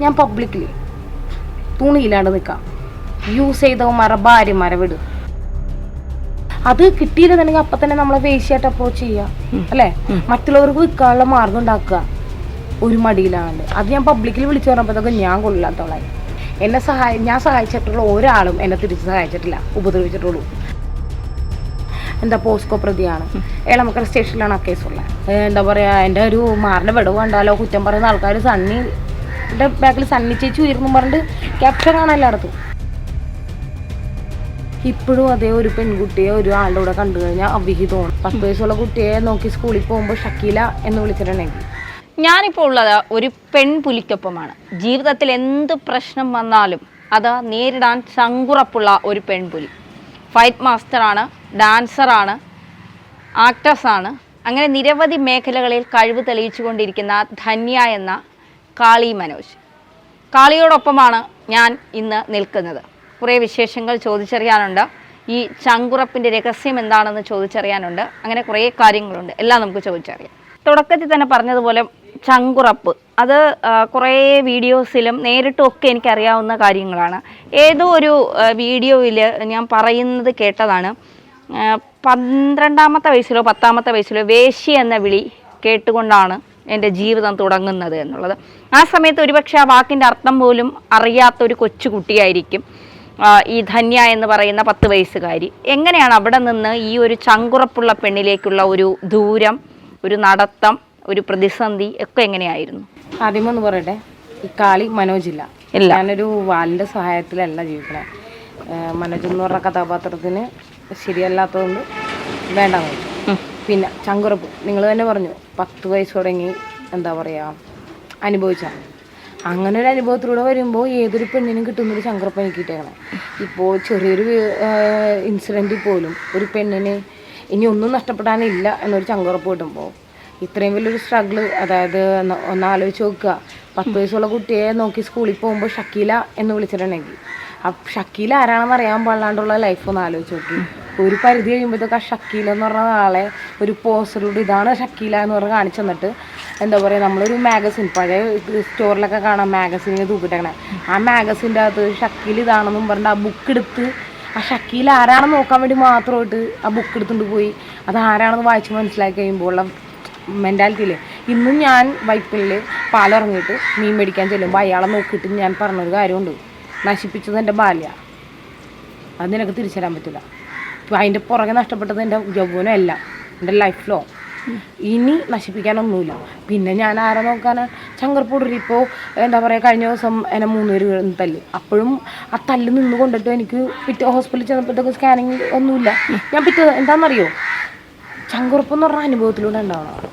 ഞാൻ പബ്ലിക്കില് തുണിയില്ലാണ്ട് നിൽക്കാം. യൂസ് ചെയ്തവന്മാരുടെ ഭാര്യമാരെ വിടും. അത് കിട്ടിയിരുന്നുണ്ടെങ്കിൽ അപ്പൊ തന്നെ നമ്മളെ വേശ്യായിട്ട് അപ്രോച്ച് ചെയ്യുക അല്ലേ? മറ്റുള്ളവർക്ക് വിൽക്കാനുള്ള മാർഗം ഉണ്ടാക്കുക ഒരു മടിയിലാണ്ട്. അത് ഞാൻ പബ്ലിക്കിൽ വിളിച്ചു പറഞ്ഞപ്പോഴത്തേക്ക് ഞാൻ കൊള്ളില്ലാത്തവളായി. ഞാൻ സഹായിച്ചിട്ടുള്ള ഒരാളും എന്നെ തിരിച്ച് സഹായിച്ചിട്ടില്ല, ഉപദ്രവിച്ചിട്ടുള്ളൂ. എന്താ പോസ്കോ പ്രതിയാണ്, ഏളമക്കര സ്റ്റേഷനിലാണ് ആ കേസുള്ളത്. എന്താ പറയുക, എൻ്റെ ഒരു മാറിൻ്റെ വിടവ് കണ്ടാലോ കുറ്റം പറയുന്ന ആൾക്കാർ സണ്ണിൻ്റെ ബാക്കിൽ സണ്ണി ചേച്ചി ഉയർന്നു പറഞ്ഞിട്ട് ക്യാപ്ഷൻ കാണാൻ എല്ലായിടത്തും. ഇപ്പോഴും അതേ ഒരു പെൺകുട്ടിയെ ഒരു ആളുടെ കൂടെ കണ്ടു കഴിഞ്ഞാൽ അവിഹിതമാണ്. 10 വയസ്സുള്ള കുട്ടിയെ നോക്കി സ്കൂളിൽ പോകുമ്പോൾ ഷക്കീല എന്ന് വിളിച്ചിട്ടുണ്ടെങ്കിൽ. ഞാനിപ്പോൾ ഉള്ളത് ഒരു പെൺപുലിക്കൊപ്പമാണ്. ജീവിതത്തിൽ എന്ത് പ്രശ്നം വന്നാലും അത് നേരിടാൻ ചങ്കുറപ്പുള്ള ഒരു പെൺപുലി. ഫൈറ്റ് മാസ്റ്ററാണ്, ഡാൻസറാണ്, ആക്ടേഴ്സാണ്. അങ്ങനെ നിരവധി മേഖലകളിൽ കഴിവ് തെളിയിച്ചു കൊണ്ടിരിക്കുന്ന ധന്യ എന്ന കാളി മനോജ്. കാളിയോടൊപ്പമാണ് ഞാൻ ഇന്ന് നിൽക്കുന്നത്. കുറേ വിശേഷങ്ങൾ ചോദിച്ചറിയാനുണ്ട്. ഈ ചങ്കുറപ്പിൻ്റെ രഹസ്യം എന്താണെന്ന് ചോദിച്ചറിയാനുണ്ട്. അങ്ങനെ കുറേ കാര്യങ്ങളുണ്ട്, എല്ലാം നമുക്ക് ചോദിച്ചറിയാം. തുടക്കത്തിൽ തന്നെ പറഞ്ഞതുപോലെ ചങ്കുറപ്പ് അത് കുറേ വീഡിയോസിലും നേരിട്ടും ഒക്കെ എനിക്കറിയാവുന്ന കാര്യങ്ങളാണ്. ഏതോ ഒരു വീഡിയോയിൽ ഞാൻ പറയുന്നത് കേട്ടതാണ്, 12ാമത്തെ വയസ്സിലോ 10ാമത്തെ വയസ്സിലോ വേശ്യ എന്ന വിളി കേട്ടുകൊണ്ടാണ് എൻ്റെ ജീവിതം തുടങ്ങുന്നത് എന്നുള്ളത്. ആ സമയത്ത് ഒരുപക്ഷെ ആ വാക്കിൻ്റെ അർത്ഥം പോലും അറിയാത്തൊരു കൊച്ചുകുട്ടിയായിരിക്കും ഈ ധന്യ എന്ന് പറയുന്ന 10 വയസ്സുകാരി. എങ്ങനെയാണ് അവിടെ നിന്ന് ഈ ഒരു ചങ്കുറപ്പുള്ള പെണ്ണിലേക്കുള്ള ഒരു ദൂരം, ഒരു നടത്തം, ഒരു പ്രതിസന്ധി ഒക്കെ എങ്ങനെയായിരുന്നു? ആദ്യമൊന്ന് പറയട്ടെ, ഈ കാളി മനോജില്ല. ഞാനൊരു വാലിൻ്റെ സഹായത്തിലല്ല ജീവിക്കണേ. മനോജ് എന്ന് പറഞ്ഞ കഥാപാത്രത്തിന് ശരിയല്ലാത്തതുകൊണ്ട് വേണ്ടെന്ന് വെച്ചു. പിന്നെ ചങ്കുറപ്പ് നിങ്ങൾ തന്നെ പറഞ്ഞു, 10 വയസ്സ് തുടങ്ങി എന്താ പറയുക അനുഭവിച്ചാണ്. അങ്ങനെ ഒരു അനുഭവത്തിലൂടെ വരുമ്പോൾ ഏതൊരു പെണ്ണിനും കിട്ടുന്നൊരു ചങ്കുറപ്പ് എനിക്ക് കിട്ടിയേക്കണേ. ഇപ്പോൾ ചെറിയൊരു ഇൻസിഡൻറ്റിൽ പോലും ഒരു പെണ്ണിന് ഇനി ഒന്നും നഷ്ടപ്പെടാനില്ല എന്നൊരു ചങ്കുറപ്പ് കിട്ടുമ്പോൾ ഇത്രയും വലിയൊരു സ്ട്രഗിൾ, അതായത് ഒന്ന് ആലോചിച്ച് നോക്കുക. 10 വയസ്സുള്ള കുട്ടിയെ നോക്കി സ്കൂളിൽ പോകുമ്പോൾ ഷക്കീല എന്ന് വിളിച്ചിട്ടുണ്ടെങ്കിൽ ആ ഷക്കീല ആരാണെന്ന് അറിയാൻ പാടില്ലാണ്ടുള്ള ലൈഫ് ഒന്ന് ആലോചിച്ച് നോക്കി. ഒരു പരിധി കഴിയുമ്പോഴത്തേക്ക് ആ ഷക്കീല എന്ന് പറഞ്ഞ ആളെ ഒരു പോസ്റ്ററിലൂടെ ഇതാണ് ഷക്കീല എന്ന് പറഞ്ഞ് കാണിച്ചു തന്നിട്ട് എന്താ പറയുക, നമ്മളൊരു മാഗസിൻ പഴയ സ്റ്റോറിലൊക്കെ കാണാം മാഗസിനിൽ തൂക്കിട്ടേക്കണേ. ആ മാഗസിൻ്റെ അകത്ത് ഷക്കീൽ ഇതാണെന്നും പറഞ്ഞിട്ട് ആ ബുക്ക് എടുത്ത് ആ ഷക്കീൽ ആരാണെന്ന് നോക്കാൻ വേണ്ടി മാത്രമായിട്ട് ആ ബുക്ക് എടുത്തുകൊണ്ട് പോയി അത് ആരാണെന്ന് വായിച്ച് മനസ്സിലാക്കി കഴിയുമ്പോൾ ഉള്ള മെൻറ്റാലിറ്റിയിൽ ഇന്നും ഞാൻ വൈപ്പിൽ പാലിറങ്ങിയിട്ട് മീൻ മേടിക്കാൻ ചെല്ലുമ്പോൾ അയാളെ നോക്കിയിട്ട് ഞാൻ പറഞ്ഞൊരു കാര്യമുണ്ട്, നശിപ്പിച്ചത് എൻ്റെ ബാല്യ, അത് നിനക്ക് തിരിച്ചറിയാൻ പറ്റില്ല. അപ്പോൾ അതിൻ്റെ പുറകെ നഷ്ടപ്പെട്ടത് എൻ്റെ ജൗവനം അല്ല, എൻ്റെ ലൈഫിലോ ഇനി നശിപ്പിക്കാനൊന്നുമില്ല. പിന്നെ ഞാൻ ആരെ നോക്കാനാ? ചങ്കർപ്പൂടി. ഇപ്പോൾ എന്താ പറയുക, കഴിഞ്ഞ ദിവസം എന്നെ 3 പേര് തല്ലി. അപ്പോഴും ആ തല്ല് നിന്ന് കൊണ്ടിട്ട് എനിക്ക് പിറ്റേ ഹോസ്പിറ്റലിൽ ചെന്നപ്പോഴത്തേക്ക് സ്കാനിങ് ഒന്നുമില്ല. ഞാൻ എന്താണെന്നറിയോ, ചങ്കുറപ്പെന്ന് പറഞ്ഞ അനുഭവത്തിലൂടെ ഉണ്ടാവണം.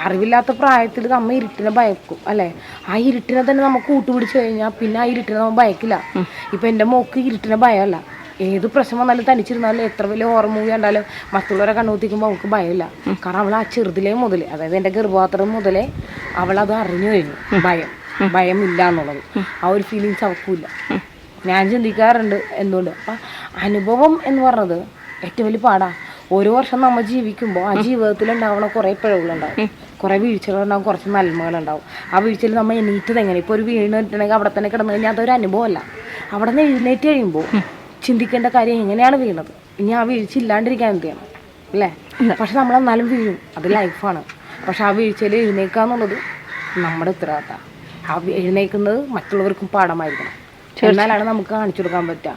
അറിവില്ലാത്ത പ്രായത്തിൽ നമ്മൾ ഇരുട്ടിനെ ഭയക്കും അല്ലേ? ആ ഇരുട്ടിനെ തന്നെ നമുക്ക് കൂട്ടുപിടിച്ച് കഴിഞ്ഞാൽ പിന്നെ ആ ഇരുട്ടിനെ നമ്മൾ ഭയക്കില്ല. ഇപ്പം എൻ്റെ മോക്ക് ഇരുട്ടിനെ ഭയമല്ല. ഏത് പ്രശ്നം വന്നാലും തനിച്ചിരുന്നാലും എത്ര വലിയ ഹൊറർ മൂവി കണ്ടാലും മറ്റുള്ളവരെ കണ്ണുകുത്തിക്കുമ്പോൾ അവൾക്ക് ഭയമില്ല. കാരണം അവൾ ആ ചെറുതിലേ മുതലേ, അതായത് എൻ്റെ ഗർഭപാത്രം മുതലേ അവളത് അറിഞ്ഞു കഴിഞ്ഞു. ഭയമില്ല എന്നുള്ളത് ആ ഒരു ഫീലിങ്സ് അവൾക്കില്ല. ഞാൻ ചിന്തിക്കാറുണ്ട് എന്തുകൊണ്ട്. അപ്പം അനുഭവം എന്ന് പറഞ്ഞത് ഏറ്റവും വലിയ പാടാണ്. ഓരോ വർഷം നമ്മൾ ജീവിക്കുമ്പോൾ ആ ജീവിതത്തിൽ ഉണ്ടാവുന്ന കുറേ പിഴവുകളുണ്ടാവും, കുറേ വീഴ്ചകളുണ്ടാവും, കുറച്ച് നന്മകളുണ്ടാവും. ആ വീഴ്ചയിൽ നമ്മൾ എണീറ്റത് എങ്ങനെ? ഇപ്പോൾ ഒരു വീണ് കിട്ടണമെങ്കിൽ അവിടെ തന്നെ കിടന്നു കഴിഞ്ഞാൽ അതൊരു അനുഭവമല്ല. അവിടെ നിന്ന് എഴുന്നേറ്റ് കഴിയുമ്പോൾ ചിന്തിക്കേണ്ട കാര്യം എങ്ങനെയാണ് വീണത്, ഇനി ആ വീഴ്ച ഇല്ലാണ്ടിരിക്കാൻ എന്ത് ചെയ്യണം അല്ലേ? പക്ഷെ നമ്മളെന്നാലും വീഴും, അത് ലൈഫാണ്. പക്ഷെ ആ വീഴ്ചയിൽ എഴുന്നേക്കുക എന്നുള്ളത് നമ്മുടെ ഉത്തരവാദിത്തമാണ്. ആ എഴുന്നേക്കുന്നത് മറ്റുള്ളവർക്കും പാഠമായിരിക്കണം. എന്നാലാണ് നമുക്ക് കാണിച്ചു കൊടുക്കാൻ പറ്റുക.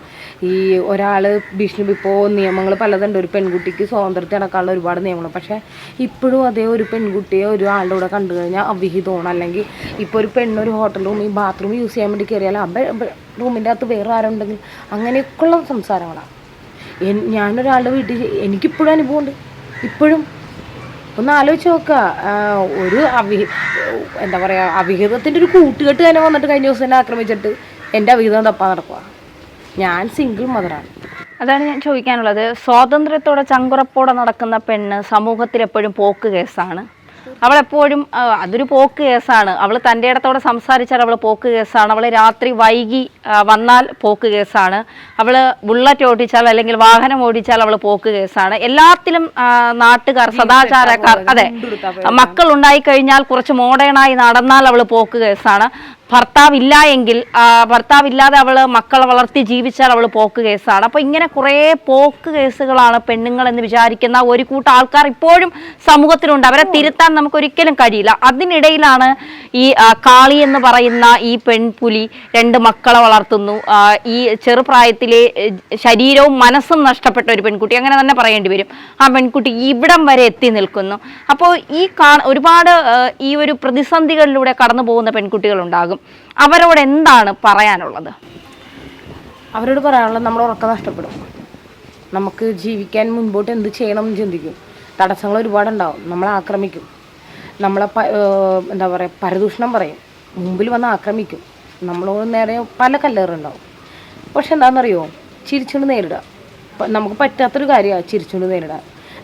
ഈ ഒരാൾ ഭീഷണി, ഇപ്പോൾ നിയമങ്ങൾ പലതുണ്ട്. ഒരു പെൺകുട്ടിക്ക് സ്വാതന്ത്ര്യത്തിൽ നടക്കാനുള്ള ഒരുപാട് നിയമങ്ങൾ. പക്ഷേ ഇപ്പോഴും അതേ ഒരു പെൺകുട്ടിയെ ഒരു ആളുടെ കൂടെ കണ്ടു കഴിഞ്ഞാൽ അവിഹിതമാണ്. അല്ലെങ്കിൽ ഇപ്പോൾ ഒരു പെണ്ണൊരു ഹോട്ടൽ റൂമിൽ ബാത്റൂം യൂസ് ചെയ്യാൻ വേണ്ടി കയറിയാൽ ആ റൂമിൻ്റെ അകത്ത് വേറെ ആരുണ്ടെങ്കിൽ അങ്ങനെയൊക്കെയുള്ള സംസാരങ്ങളാണ്. ഞാനൊരാളുടെ വീട്ടിൽ എനിക്കിപ്പോഴും അനുഭവമുണ്ട്. ഇപ്പോഴും ഒന്ന് ആലോചിച്ച് നോക്കുക. ഒരു എന്താ പറയുക, അവിഹിതത്തിൻ്റെ ഒരു കൂട്ടുകെട്ട് തന്നെ വന്നിട്ട് കഴിഞ്ഞ ദിവസം എന്നെ ആക്രമിച്ചിട്ട് എൻ്റെ അവിഹിതം തപ്പാൻ നടക്കുക. ഞാൻ സിംഗിൾ മദറാണ്. അതാണ് ഞാൻ ചോദിക്കാനുള്ളത്. സ്വാതന്ത്ര്യത്തോടെ ചങ്കുറപ്പോടെ നടക്കുന്ന പെണ്ണ് സമൂഹത്തിൽ എപ്പോഴും പോക്ക് കേസാണ്. അവളെപ്പോഴും അതൊരു പോക്ക് കേസാണ്. അവൾ തൻ്റെ ഇടത്തോടെ സംസാരിച്ചാൽ അവൾ പോക്ക് കേസാണ്. അവൾ രാത്രി വൈകി വന്നാൽ പോക്ക് കേസാണ്. അവൾ ബുള്ളറ്റ് ഓടിച്ചാൽ അല്ലെങ്കിൽ വാഹനം ഓടിച്ചാൽ അവൾ പോക്ക് കേസാണ്. എല്ലാത്തിലും നാട്ടുകാർ, സദാചാരക്കാർ, അതെ, മക്കൾ ഉണ്ടായിക്കഴിഞ്ഞാൽ കുറച്ച് മോഡേണായി നടന്നാൽ അവൾ പോക്ക് കേസാണ്. ഭർത്താവില്ല എങ്കിൽ ഭർത്താവില്ലാതെ അവൾ മക്കളെ വളർത്തി ജീവിച്ചാൽ അവൾ പോക്ക് കേസാണ്. അപ്പോൾ ഇങ്ങനെ കുറേ പോക്ക് കേസുകളാണ് പെണ്ണുങ്ങൾ എന്ന് വിചാരിക്കുന്ന ഒരു കൂട്ടം ആൾക്കാർ ഇപ്പോഴും സമൂഹത്തിലുണ്ട്. അവരെ തിരുത്താൻ നമുക്കൊരിക്കലും കഴിയില്ല. അതിനിടയിലാണ് ഈ കാളി എന്ന് പറയുന്ന ഈ പെൺപുലി 2 മക്കളെ വളർത്തുന്നു. ഈ ചെറുപ്രായത്തിലെ ശരീരവും മനസ്സും നഷ്ടപ്പെട്ട ഒരു പെൺകുട്ടി, അങ്ങനെ തന്നെ പറയേണ്ടി വരും. ആ പെൺകുട്ടി ഇവിടം വരെ എത്തി നിൽക്കുന്നു. അപ്പോൾ ഒരുപാട് ഈ ഒരു പ്രതിസന്ധികളിലൂടെ കടന്നു പോകുന്ന പെൺകുട്ടികളുണ്ടാകും. അവരോട് എന്താണ് പറയാനുള്ളത്? അവരോട് പറയാനുള്ളത്, നമ്മൾ ഉറക്കം നഷ്ടപ്പെടും. നമുക്ക് ജീവിക്കാൻ മുൻപോട്ട് എന്ത് ചെയ്യണം എന്ന് ചിന്തിക്കും. തടസ്സങ്ങൾ ഒരുപാടുണ്ടാവും. നമ്മളെ ആക്രമിക്കും, നമ്മളെ എന്താ പറയുക, പരദൂഷണം പറയും, മുമ്പിൽ വന്ന് ആക്രമിക്കും. നമ്മളോട് നേരെ പല കല്ലേറുണ്ടാവും. പക്ഷെ എന്താണെന്നറിയോ, ചിരിച്ചുകൊണ്ട് നേരിടുക. നമുക്ക് പറ്റാത്തൊരു കാര്യമാണ് ചിരിച്ചുകൊണ്ട് നേരിടുക.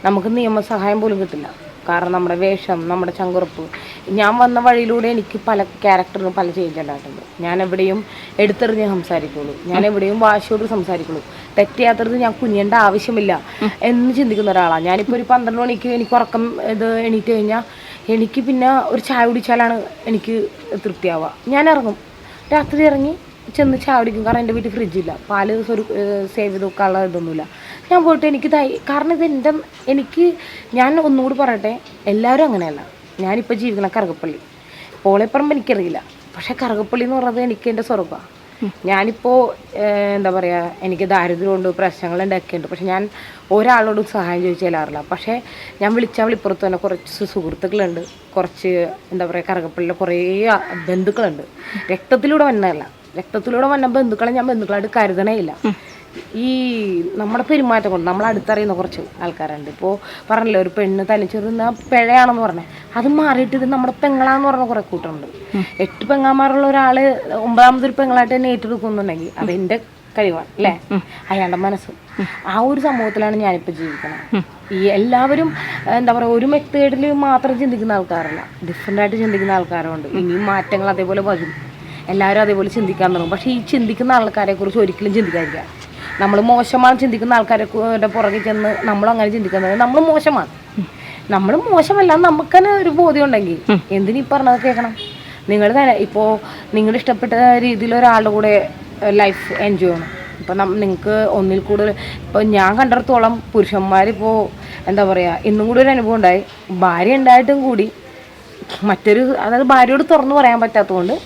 നമുക്ക് നിയമസഹായം പോലും കിട്ടില്ല. കാരണം നമ്മുടെ വേഷം, നമ്മുടെ ചങ്കുറപ്പ്. ഞാൻ വന്ന വഴിയിലൂടെ എനിക്ക് പല ക്യാരക്ടറിനും പല ചേഞ്ച് ഉണ്ടായിട്ടുണ്ട്. ഞാൻ എവിടെയും എടുത്തെറിഞ്ഞ് സംസാരിക്കുള്ളൂ, ഞാൻ എവിടെയും വാശിയോട് സംസാരിക്കുള്ളൂ. തെറ്റിയാത്തത് ഞാൻ കുഞ്ഞേണ്ട ആവശ്യമില്ല എന്ന് ചിന്തിക്കുന്ന ഒരാളാണ്. ഞാനിപ്പോൾ ഒരു 12 മണിക്ക് എനിക്ക് ഉറക്കം എണീറ്റ് കഴിഞ്ഞാൽ എനിക്ക് പിന്നെ ഒരു ചായ കുടിച്ചാലാണ് എനിക്ക് തൃപ്തിയാവുക. ഞാൻ ഇറങ്ങും, രാത്രി ഇറങ്ങി ചെന്ന് ചായ കുടിക്കും. കാരണം എൻ്റെ വീട്ടിൽ ഫ്രിഡ്ജില്ല, പാല് സേവ് ചെയ്ത് വെക്കാനുള്ള ഇതൊന്നുമില്ല. ഞാൻ പോയിട്ട് കാരണം എനിക്ക് ഞാൻ ഒന്നുകൂടി പറയട്ടെ, എല്ലാവരും അങ്ങനെയല്ല. ഞാനിപ്പോൾ ജീവിക്കുന്ന കറുകപ്പള്ളി, പോളേപ്പറമ്പ് എനിക്കറിയില്ല. പക്ഷേ കറുകപ്പള്ളി എന്ന് പറയുന്നത് എനിക്ക് എൻ്റെ സ്വർഗ്ഗമാണ്. ഞാനിപ്പോൾ എന്താ പറയുക, എനിക്ക് ദാരിദ്ര്യമുണ്ട്, പ്രശ്നങ്ങളുണ്ട്, ഒക്കെ ഉണ്ട്. പക്ഷെ ഞാൻ ഒരാളോടും സഹായം ചോദിച്ചു ചെല്ലാറില്ല. പക്ഷേ ഞാൻ വിളിച്ചാൽ വിളിപ്പുറത്ത് തന്നെ കുറച്ച് സുഹൃത്തുക്കളുണ്ട്, കുറച്ച് എന്താ പറയുക, കറുകപ്പള്ളിയിലെ കുറേ ബന്ധുക്കളുണ്ട്. രക്തത്തിലൂടെ വന്നതല്ല, രക്തത്തിലൂടെ വന്ന ബന്ധുക്കളെ ഞാൻ ബന്ധുക്കളായിട്ട് കരുതണേ ഇല്ല. ഈ നമ്മുടെ പെരുമാറ്റം കൊണ്ട് നമ്മൾ അടുത്തറിയുന്ന കുറച്ച് ആൾക്കാരുണ്ട്. ഇപ്പോൾ പറഞ്ഞല്ലോ, ഒരു പെണ്ണ് തനിച്ചിരുന്ന പിഴയാണെന്ന് പറഞ്ഞത്, അത് മാറിയിട്ട് ഇത് നമ്മുടെ പെങ്ങളാന്ന് പറഞ്ഞ കുറേ കൂട്ടമുണ്ട്. 8 പെങ്ങാമാരുള്ള ഒരാൾ 9ാമതൊരു പെങ്ങളായിട്ട് തന്നെ ഏറ്റെടുക്കുന്നുണ്ടെങ്കിൽ അത് എൻ്റെ കഴിവാണ് അല്ലേ, അയാളുടെ മനസ്സ്. ആ ഒരു സമൂഹത്തിലാണ് ഞാനിപ്പോൾ ജീവിക്കുന്നത്. ഈ എല്ലാവരും എന്താ പറയുക, ഒരു മെത്തേഡിൽ മാത്രം ചിന്തിക്കുന്ന ആൾക്കാരല്ല, ഡിഫറെൻ്റായിട്ട് ചിന്തിക്കുന്ന ആൾക്കാരുണ്ട്. ഇനിയും മാറ്റങ്ങൾ അതേപോലെ വരും, എല്ലാവരും അതേപോലെ ചിന്തിക്കാൻ തുടങ്ങും. പക്ഷേ ഈ ചിന്തിക്കുന്ന ആൾക്കാരെ കുറിച്ച് ഒരിക്കലും ചിന്തിക്കാതിരിക്കുക. നമ്മൾ മോശമാണ് ചിന്തിക്കുന്ന ആൾക്കാരെ പുറകെ ചെന്ന് നമ്മളങ്ങനെ ചിന്തിക്കുന്നത് നമ്മൾ മോശമാണ്. നമ്മൾ മോശമല്ല നമുക്ക് തന്നെ ഒരു ബോധ്യം ഉണ്ടെങ്കിൽ എന്തിനീ പറഞ്ഞത് കേൾക്കണം. നിങ്ങൾ തന്നെ ഇപ്പോൾ നിങ്ങളുടെ ഇഷ്ടപ്പെട്ട രീതിയിൽ ഒരാളുടെ കൂടെ ലൈഫ് എൻജോയ് ചെയ്യണം. ഇപ്പം നിങ്ങൾക്ക് ഒന്നിൽ കൂടുതൽ, ഇപ്പോൾ ഞാൻ കണ്ടിടത്തോളം പുരുഷന്മാരിപ്പോൾ എന്താ പറയുക, ഇന്നും കൂടി ഒരു അനുഭവം ഉണ്ടായി. ഭാര്യ ഉണ്ടായിട്ടും കൂടി അതായത് ഭാര്യയോട് തുറന്നു പറയാൻ പറ്റാത്തതുകൊണ്ട്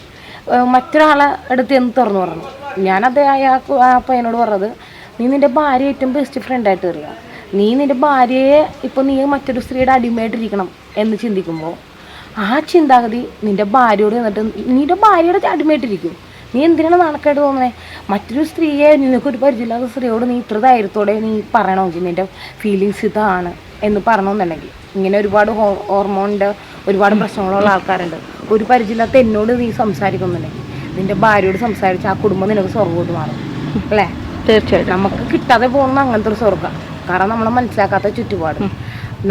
മറ്റൊരാളെ അടുത്ത് എന്ന് തുറന്നു പറഞ്ഞു. ഞാനത് ആ പയ്യനോട് പറഞ്ഞത്, നീ നിൻ്റെ ഭാര്യ ഏറ്റവും ബെസ്റ്റ് ഫ്രണ്ടായിട്ട് അറിയുക. നീ നിൻ്റെ ഭാര്യയെ ഇപ്പോൾ നീ മറ്റൊരു സ്ത്രീയുടെ അടിമയായിട്ടിരിക്കണം എന്ന് ചിന്തിക്കുമ്പോൾ ആ ചിന്താഗതി നിൻ്റെ ഭാര്യയോട് എന്നിട്ട് നിൻ്റെ ഭാര്യയുടെ അടിമയായിട്ടിരിക്കും. നീ എന്തിനാണ് നാണക്കേട് തോന്നുന്നത്? മറ്റൊരു സ്ത്രീയെ, നിനക്കൊരു പരിചയമില്ലാത്ത സ്ത്രീയോട് നീ ഇത്ര ധൈര്യത്തോടെ നീ പറയണമെങ്കിൽ, നിൻ്റെ ഫീലിങ്സ് ഇതാണ് എന്ന് പറയണമെന്നുണ്ടെങ്കിൽ, ഇങ്ങനെ ഒരുപാട് ഹോർമോണിൻ്റെ ഒരുപാട് പ്രശ്നങ്ങളുള്ള ആൾക്കാരുണ്ട്. ഒരു പരിചയമില്ലാത്ത എന്നോട് നീ സംസാരിക്കുന്നുണ്ടെങ്കിൽ നിൻ്റെ ഭാര്യയോട് സംസാരിച്ച് ആ കുടുംബം നിനക്ക് സ്വർഗ്ഗോട്ട് മാറും അല്ലേ? തീർച്ചയായിട്ടും. നമുക്ക് കിട്ടാതെ പോകുന്ന അങ്ങനത്തെ ഒരു സ്വർഗ്ഗം. കാരണം നമ്മളെ മനസ്സിലാക്കാത്ത ചുറ്റുപാട്,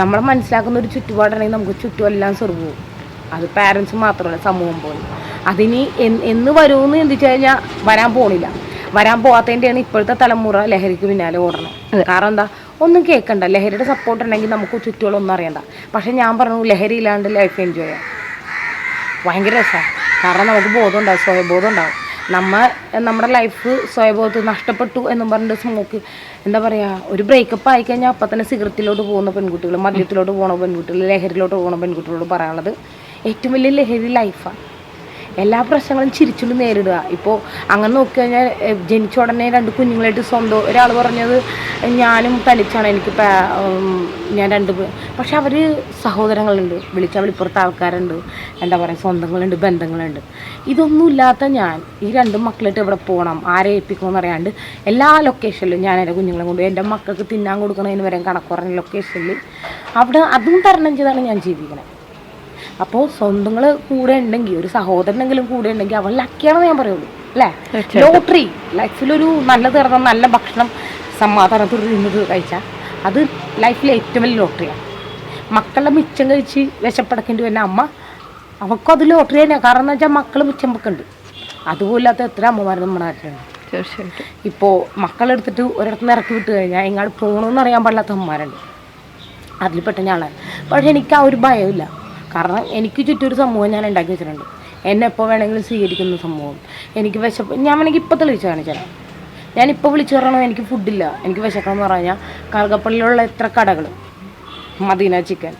നമ്മളെ മനസ്സിലാക്കുന്ന ഒരു ചുറ്റുപാടാണെങ്കിൽ നമുക്ക് ചുറ്റുമെല്ലാം സ്വർഗ്ഗവും. അത് പാരൻസ് മാത്രമല്ല, സമൂഹം പോലും. അതിനി എന്ന് വരുമെന്ന് ചിന്തിച്ചു കഴിഞ്ഞാൽ വരാൻ പോണില്ല. വരാൻ പോകാത്തതിൻ്റെയാണ് ഇപ്പോഴത്തെ തലമുറ ലഹരിക്ക് പിന്നാലെ ഓടണം. കാരണം എന്താ, ഒന്നും കേൾക്കണ്ട, ലഹരിയുടെ സപ്പോർട്ട് ഉണ്ടെങ്കിൽ നമുക്ക് ചുറ്റുകളൊന്നും അറിയണ്ട. പക്ഷെ ഞാൻ പറഞ്ഞു, ലഹരി ഇല്ലാണ്ട് ലൈഫ് എൻജോയ് ചെയ്യാം, ഭയങ്കര രസമാണ്. കാരണം നമുക്ക് ബോധം ഉണ്ടാവും, സ്വയബോധം ഉണ്ടാവും. നമ്മുടെ ലൈഫ് സ്വയബോധം നഷ്ടപ്പെട്ടു എന്നും പറഞ്ഞിട്ട് സ്മോക്ക് എന്താ പറയുക, ഒരു ബ്രേക്കപ്പ് ആയിക്കഴിഞ്ഞാൽ അപ്പം തന്നെ സിഗരറ്റിലോട്ട് പോകുന്ന പെൺകുട്ടികൾ, മദ്യത്തിലോട്ട് പോകുന്ന പെൺകുട്ടികൾ, ലഹരിയിലോട്ട് പോകുന്ന പെൺകുട്ടികളോട് പറയാനുള്ളത്, ഏറ്റവും വലിയ ലഹരി ലൈഫാണ്. എല്ലാ പ്രശ്നങ്ങളും ചിരിച്ചുകൊണ്ട് നേരിടുക. ഇപ്പോൾ അങ്ങനെ നോക്കിക്കഴിഞ്ഞാൽ ജനിച്ച ഉടനെ 2 കുഞ്ഞുങ്ങളായിട്ട് സ്വന്തം ഒരാൾ പറഞ്ഞത്, ഞാനും തനിച്ചാണ്, ഞാൻ 2 പക്ഷെ അവർ സഹോദരങ്ങളുണ്ട്, വിളിച്ചാൽ വിളിപ്പുറത്ത് ആൾക്കാരുണ്ട്, എന്താ പറയുക, സ്വന്തങ്ങളുണ്ട്, ബന്ധങ്ങളുണ്ട്. ഇതൊന്നും ഇല്ലാത്ത ഞാൻ ഈ 2 മക്കളായിട്ട് എവിടെ പോകണം, ആരെ ഏൽപ്പിക്കണമെന്ന് അറിയാണ്ട് എല്ലാ ലൊക്കേഷനിലും ഞാൻ എൻ്റെ കുഞ്ഞുങ്ങളെ കൊണ്ട്, എൻ്റെ മക്കൾക്ക് തിന്നാൻ കൊടുക്കുന്നതിന് വരെ കണക്ക് പറഞ്ഞ ലൊക്കേഷനിൽ അവിടെ അതും തരണം ചെയ്താണ് ഞാൻ ജീവിക്കുന്നത്. അപ്പോൾ സ്വന്തങ്ങൾ കൂടെ ഉണ്ടെങ്കിൽ, ഒരു സഹോദരനെങ്കിലും കൂടെ ഉണ്ടെങ്കിൽ അവൻ ലക്കിയാണെന്ന് ഞാൻ പറയുള്ളൂ അല്ലേ? ലോട്ടറി ലൈഫിലൊരു നല്ല തീർന്ന നല്ല ഭക്ഷണം സമാധാനത്തോട് നിന്നത് കഴിച്ചാൽ അത് ലൈഫിലെ ഏറ്റവും വലിയ ലോട്ടറിയാണ്. മക്കളുടെ മിച്ചം കഴിച്ച് വിശപ്പടക്കേണ്ടി വരുന്ന അമ്മ, അവൾക്കും അത് ലോട്ടറി തന്നെയാണ്. കാരണം എന്ന് വെച്ചാൽ മക്കൾ മിച്ചം വെക്കുന്നുണ്ട്. അതുപോലാത്ത എത്ര അമ്മമാർ നമ്മുടെ നാട്ടിലുണ്ട്. തീർച്ചയായിട്ടും. ഇപ്പോൾ മക്കളെടുത്തിട്ട് ഒരിടത്ത് നിന്ന് ഇറക്കി വിട്ട് കഴിഞ്ഞാൽ എങ്ങാട് പോകണമെന്ന് അറിയാൻ പാടില്ലാത്ത അമ്മമാരുണ്ട്. അതിൽ പെട്ട ഞാനാണ്. പക്ഷേ എനിക്ക് ആ ഒരു ഭയമില്ല. കാരണം എനിക്ക് ചുറ്റും ഒരു സമൂഹം ഞാൻ ഉണ്ടാക്കി വെച്ചിട്ടുണ്ട്. എന്നെ എപ്പോൾ വേണമെങ്കിലും സ്വീകരിക്കുന്ന സംഭവം. എനിക്ക് വിശപ്പ് ഞാൻ വേണമെങ്കിൽ ഇപ്പോൾ തെളിയിച്ച് കാണിച്ചാൽ ഞാനിപ്പോൾ വിളിച്ചു പറയണോ എനിക്ക് ഫുഡില്ല, എനിക്ക് വിശക്കണം എന്ന് പറഞ്ഞാൽ കറുകപ്പള്ളിയിലുള്ള എത്ര കടകൾ, മദീന ചിക്കൻ,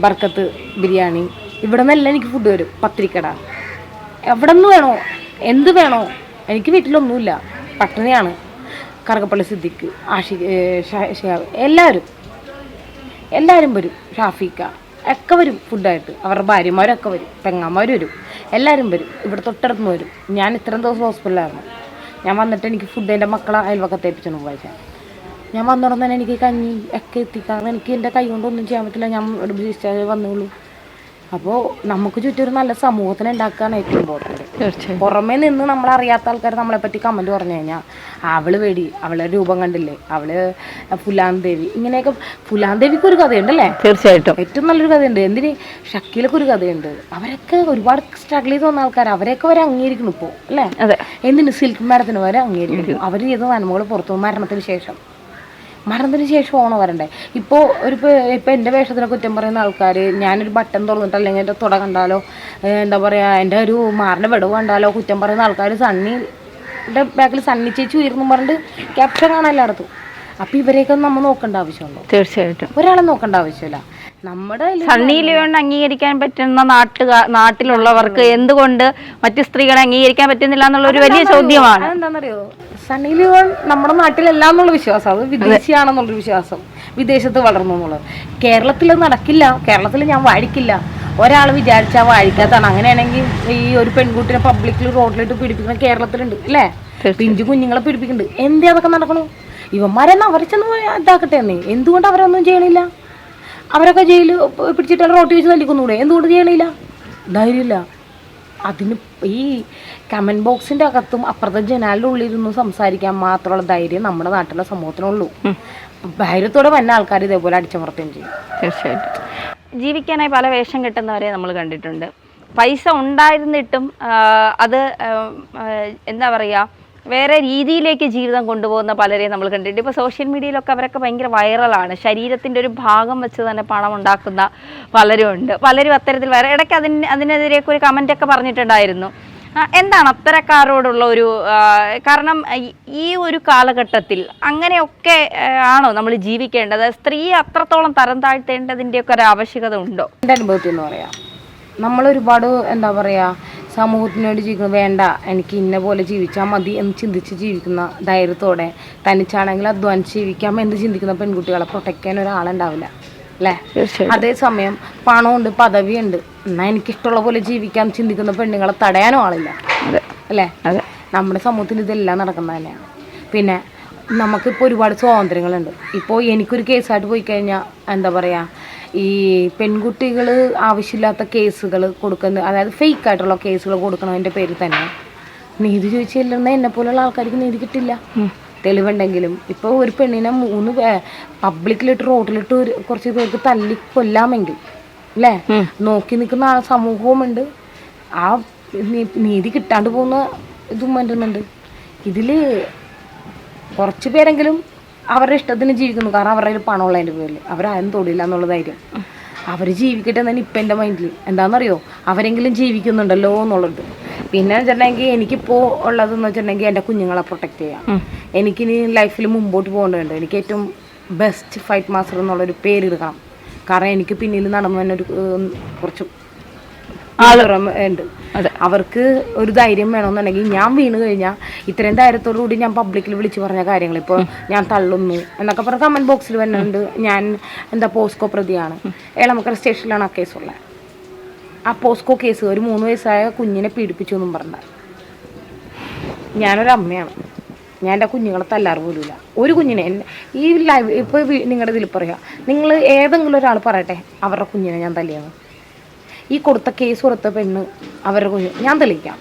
ബർക്കത്ത് ബിരിയാണി, ഇവിടെ നിന്നെല്ലാം എനിക്ക് ഫുഡ് വരും. പത്തിരിക്കട, എവിടെ നിന്ന് വേണോ എന്ത് വേണോ, എനിക്ക് വീട്ടിലൊന്നുമില്ല, പട്ടിണിയാണ്. കറുകപ്പള്ളി സിദ്ദിഖ്, എല്ലാവരും വരും. ഷാഫിക്ക ഒക്കെ വരും ഫുഡായിട്ട്, അവരുടെ ഭാര്യമാരൊക്കെ വരും, പെങ്ങന്മാർ വരും, എല്ലാവരും വരും. ഇവിടെ തൊട്ടടുത്ത് വരും. ഞാൻ ഇത്രയും ദിവസം ഹോസ്പിറ്റലിലായിരുന്നു. ഞാൻ വന്നിട്ട് എനിക്ക് ഫുഡ് എൻ്റെ മക്കളെ അയൽവക്കത്തെ ഏൽപ്പിച്ചു പോയിച്ചാൽ ഞാൻ വന്നോടം തന്നെ എനിക്ക് കഞ്ഞി ഒക്കെ എത്തി. കാരണം എനിക്ക് എൻ്റെ കൈ കൊണ്ടൊന്നും ചെയ്യാൻ പറ്റില്ല. ഞാൻ ഒരു ഡിസ്ചാർജ് വന്നുള്ളൂ. അപ്പോൾ നമുക്ക് ചുറ്റും ഒരു നല്ല സമൂഹത്തിനെ ഉണ്ടാക്കുകയാണ് ഏറ്റവും ഇമ്പോർട്ടൻറ്റ്. തീർച്ചയായും പുറമേ നിന്ന് നമ്മളറിയാത്ത ആൾക്കാർ നമ്മളെപ്പറ്റി കമൻറ്റ് പറഞ്ഞു കഴിഞ്ഞാൽ അവള് വേടി, അവളെ രൂപം കണ്ടില്ലേ, അവള് ഫുലാൻ ദേവി, ഇങ്ങനെയൊക്കെ. ഫുലാൻ ദേവിക്ക് ഒരു കഥയുണ്ടല്ലേ? തീർച്ചയായിട്ടും ഏറ്റവും നല്ലൊരു കഥയുണ്ട്. എന്തിന് ഷക്കീലൊക്കെ ഒരു കഥയുണ്ട്. അവരൊക്കെ ഒരുപാട് സ്ട്രഗിൾ ചെയ്ത് വന്ന ആൾക്കാർ, അവരെയൊക്കെ വരെ അംഗീകരിക്കണം ഇപ്പോൾ അല്ലേ? അതെ. എന്തിന് സിൽക്ക് മാഡത്തിന് വരെ അംഗീകരിക്കണം. അവർ ചെയ്ത നന്മകൾ പുറത്തു മരണത്തിന് ശേഷമാണ് വരണ്ടേ. ഇപ്പോൾ ഇപ്പോൾ എൻ്റെ വേഷത്തിനെ കുറ്റം പറയുന്ന ആൾക്കാർ, ഞാനൊരു ബട്ടൺ തുറന്നിട്ട് അല്ലെങ്കിൽ എൻ്റെ തുട കണ്ടാലോ, എന്താ പറയുക, എൻ്റെ ഒരു മാറിൻ്റെ വിടവ് കണ്ടാലോ കുറ്റം പറയുന്ന ആൾക്കാർ സണ്ണിയുടെ ബാക്കിൽ സണ്ണി ചേച്ചി ഉയർന്നു പറഞ്ഞിട്ട് ക്യാപ്ഷൻ കാണാൻ എല്ലായിടത്തും. അപ്പോൾ ഇവരെയൊക്കെ നമ്മൾ നോക്കേണ്ട ആവശ്യമുണ്ടോ? തീർച്ചയായിട്ടും ഒരാളെ നോക്കേണ്ട ആവശ്യമില്ല. നമ്മുടെ സണ്ണി ലിയോണിനെ അംഗീകരിക്കാൻ പറ്റുന്ന നാട്ടിലുള്ളവർക്ക് എന്തുകൊണ്ട് മറ്റു സ്ത്രീകളെ അംഗീകരിക്കാൻ പറ്റുന്നില്ല എന്നുള്ള ഒരു വലിയ ചോദ്യമാണ്. അതെന്താണെന്നറിയോ? സണ്ണി ലിയോൺ നമ്മുടെ നാട്ടിലല്ല എന്നുള്ള വിശ്വാസം, അത് വിദേശിയാണെന്നുള്ളൊരു വിശ്വാസം, വിദേശത്ത് വളർന്നു എന്നുള്ളത്. കേരളത്തിൽ നടക്കില്ല. കേരളത്തിൽ ഞാൻ വാഴിക്കില്ല. ഒരാൾ വിചാരിച്ചാൽ വാഴിക്കാത്തതാണ്. അങ്ങനെയാണെങ്കിൽ ഈ ഒരു പെൺകുട്ടിനെ പബ്ലിക്കിൽ റോഡിലിട്ട് പീഡിപ്പിക്കുന്ന കേരളത്തിലുണ്ട് അല്ലേ? പിഞ്ചു കുഞ്ഞുങ്ങളെ പീഡിപ്പിക്കുന്നുണ്ട്. എന്തേ അതൊക്കെ നടക്കണു? ഇവന്മാരെന്നാ അവരെ ചെന്ന് ഇതാക്കട്ടെ എന്നേ. എന്തുകൊണ്ട് അവരൊന്നും ചെയ്യണില്ല? അവരൊക്കെ ജയിലിൽ പിടിച്ചിട്ട് റോട്ടി വെച്ച് തല്ലിക്കൊന്നുകൂടെ? എന്തുകൊണ്ട് ചെയ്യണില്ല? ധൈര്യമില്ല. അതിന് ഈ കമൻറ്റ് ബോക്സിൻ്റെ അകത്തും അപ്പുറത്തെ ജനാലിൻ്റെ ഉള്ളിലിരുന്ന് സംസാരിക്കാൻ മാത്രമുള്ള ധൈര്യം നമ്മുടെ നാട്ടിലെ സമൂഹത്തിനുള്ളൂ. ധൈര്യത്തോടെ വന്ന ആൾക്കാർ ഇതേപോലെ അടിച്ചമർത്തുകയും ചെയ്യും. തീർച്ചയായിട്ടും ജീവിക്കാനായി പല വേഷം കെട്ടുന്നവരെ നമ്മൾ കണ്ടിട്ടുണ്ട്. പൈസ ഉണ്ടായിരുന്നിട്ടും അത് എന്താ പറയുക, വേറെ രീതിയിലേക്ക് ജീവിതം കൊണ്ടുപോകുന്ന പലരെയും നമ്മൾ കണ്ടിട്ടുണ്ട്. ഇപ്പോൾ സോഷ്യൽ മീഡിയയിലൊക്കെ അവരൊക്കെ ഭയങ്കര വൈറലാണ്. ശരീരത്തിൻ്റെ ഒരു ഭാഗം വെച്ച് തന്നെ പണം ഉണ്ടാക്കുന്ന പലരും ഉണ്ട്. പലരും അത്തരത്തിൽ വേറെ ഇടയ്ക്ക് അതിനെതിരെയൊക്കെ ഒരു കമൻ്റൊക്കെ പറഞ്ഞിട്ടുണ്ടായിരുന്നു. എന്താണ് അത്തരക്കാരോടുള്ള ഒരു കാരണം ഈ ഒരു കാലഘട്ടത്തിൽ അങ്ങനെയൊക്കെ ആണോ നമ്മൾ ജീവിക്കേണ്ടത്? സ്ത്രീയെ അത്രത്തോളം തരം താഴ്ത്തേണ്ടതിൻ്റെയൊക്കെ ഒരു ആവശ്യകത ഉണ്ടോ? എൻ്റെ അനുഭവത്തിൽ എന്ന് പറയാം, നമ്മളൊരുപാട് എന്താ പറയുക സമൂഹത്തിന് വേണ്ടി ജീവിക്കുന്നത്, വേണ്ട എനിക്ക് ഇന്ന പോലെ ജീവിച്ചാൽ മതി എന്ന് ചിന്തിച്ച് ജീവിക്കുന്ന, ധൈര്യത്തോടെ തനിച്ചാണെങ്കിൽ അധ്വാനിച്ച് ജീവിക്കാം എന്ന് ചിന്തിക്കുന്ന പെൺകുട്ടികളെ പ്രൊട്ടക്ട് ചെയ്യാൻ ഒരാളുണ്ടാവില്ല അല്ലേ? അതേസമയം പണമുണ്ട്, പദവിയുണ്ട്, എന്നാൽ എനിക്കിഷ്ടമുള്ള പോലെ ജീവിക്കാൻ ചിന്തിക്കുന്ന പെണ്ണുങ്ങളെ തടയാനും ആളില്ല അല്ലേ? നമ്മുടെ സമൂഹത്തിൽ ഇതെല്ലാം നടക്കുന്നത് തന്നെയാണ്. പിന്നെ നമുക്കിപ്പോൾ ഒരുപാട് സ്വാതന്ത്ര്യങ്ങളുണ്ട്. ഇപ്പോൾ എനിക്കൊരു കേസായിട്ട് പോയി കഴിഞ്ഞാൽ എന്താ പറയുക, ഈ പെൺകുട്ടികൾ ആവശ്യമില്ലാത്ത കേസുകൾ കൊടുക്കുന്ന, അതായത് ഫേക്ക് ആയിട്ടുള്ള കേസുകൾ കൊടുക്കണതിൻ്റെ പേരിൽ തന്നെ നീതി ചോദിച്ചില്ലെന്ന് എന്നെ പോലുള്ള ആൾക്കാർക്ക് നീതി കിട്ടില്ല. തെളിവുണ്ടെങ്കിലും ഇപ്പോൾ ഒരു പെണ്ണിനെ 3 പബ്ലിക്കിലിട്ട് റോഡിലിട്ട് കുറച്ച് പേർക്ക് തല്ലി കൊല്ലാമെങ്കിൽ അല്ലേ, നോക്കി നിൽക്കുന്ന സമൂഹവുമുണ്ട്. ആ നീതി കിട്ടാണ്ട് പോകുന്ന ഇതും വരുന്നുണ്ട്. ഇതിൽ കുറച്ച് പേരെങ്കിലും അവരുടെ ഇഷ്ടത്തിന് ജീവിക്കുന്നു. കാരണം അവരുടെ കയ്യിൽ പണമുള്ളതിൻ്റെ പേരിൽ അവരാരും തൊടില്ല എന്നുള്ള ധൈര്യം. അവർ ജീവിക്കട്ടെ എന്നാണ് ഇപ്പം എൻ്റെ മൈൻഡിൽ. എന്താണെന്നറിയോ, അവരെങ്കിലും ജീവിക്കുന്നുണ്ടല്ലോ എന്നുള്ളത്. പിന്നെ വെച്ചിട്ടുണ്ടെങ്കിൽ എനിക്കിപ്പോൾ ഉള്ളതെന്ന് വെച്ചിട്ടുണ്ടെങ്കിൽ എൻ്റെ കുഞ്ഞുങ്ങളെ പ്രൊട്ടക്റ്റ് ചെയ്യാം. എനിക്കിനി ലൈഫിൽ മുമ്പോട്ട് പോകേണ്ടതുണ്ട്. എനിക്ക് ഏറ്റവും ബെസ്റ്റ് ഫൈറ്റ് മാസ്റ്റർ എന്നുള്ളൊരു പേര് എടുക്കണം. കാരണം എനിക്ക് പിന്നിൽ നടന്നു തന്നെ ഒരു കുറച്ച് ഉണ്ട്. അവർക്ക് ഒരു ധൈര്യം വേണമെന്നുണ്ടെങ്കിൽ ഞാൻ വീണ് കഴിഞ്ഞാൽ ഇത്രയും ധൈര്യത്തോടു കൂടി ഞാൻ പബ്ലിക്കിൽ വിളിച്ച് പറഞ്ഞ കാര്യങ്ങൾ ഇപ്പോൾ ഞാൻ തള്ളുന്നു എന്നൊക്കെ പറഞ്ഞ കമൻറ്റ് ബോക്സിൽ വരുന്നുണ്ട്. ഞാൻ എന്താ പോസ്കോ പ്രതിയാണ്, എളമക്കര സ്റ്റേഷനിലാണ് ആ കേസുള്ളത്. ആ പോസ്കോ കേസ് ഒരു 3 വയസ്സായ കുഞ്ഞിനെ പീഡിപ്പിച്ചു എന്നും പറഞ്ഞ ഞാനൊരു അമ്മയാണ്. ഞാൻ എൻ്റെ കുഞ്ഞുങ്ങളെ തല്ലാറ് പോലുമില്ല. ഒരു കുഞ്ഞിനെ ഈ ലൈവ് ഇപ്പോൾ നിങ്ങളുടെ ഇതിൽ പറയാം, നിങ്ങൾ ഏതെങ്കിലും ഒരാൾ പറയട്ടെ അവരുടെ കുഞ്ഞിനെ ഞാൻ തല്ലിയെന്ന്. ഈ കേസ് കൊടുത്ത പെണ്ണ് അവരുടെ കുഞ്ഞ് ഞാൻ തെളിയിക്കാം.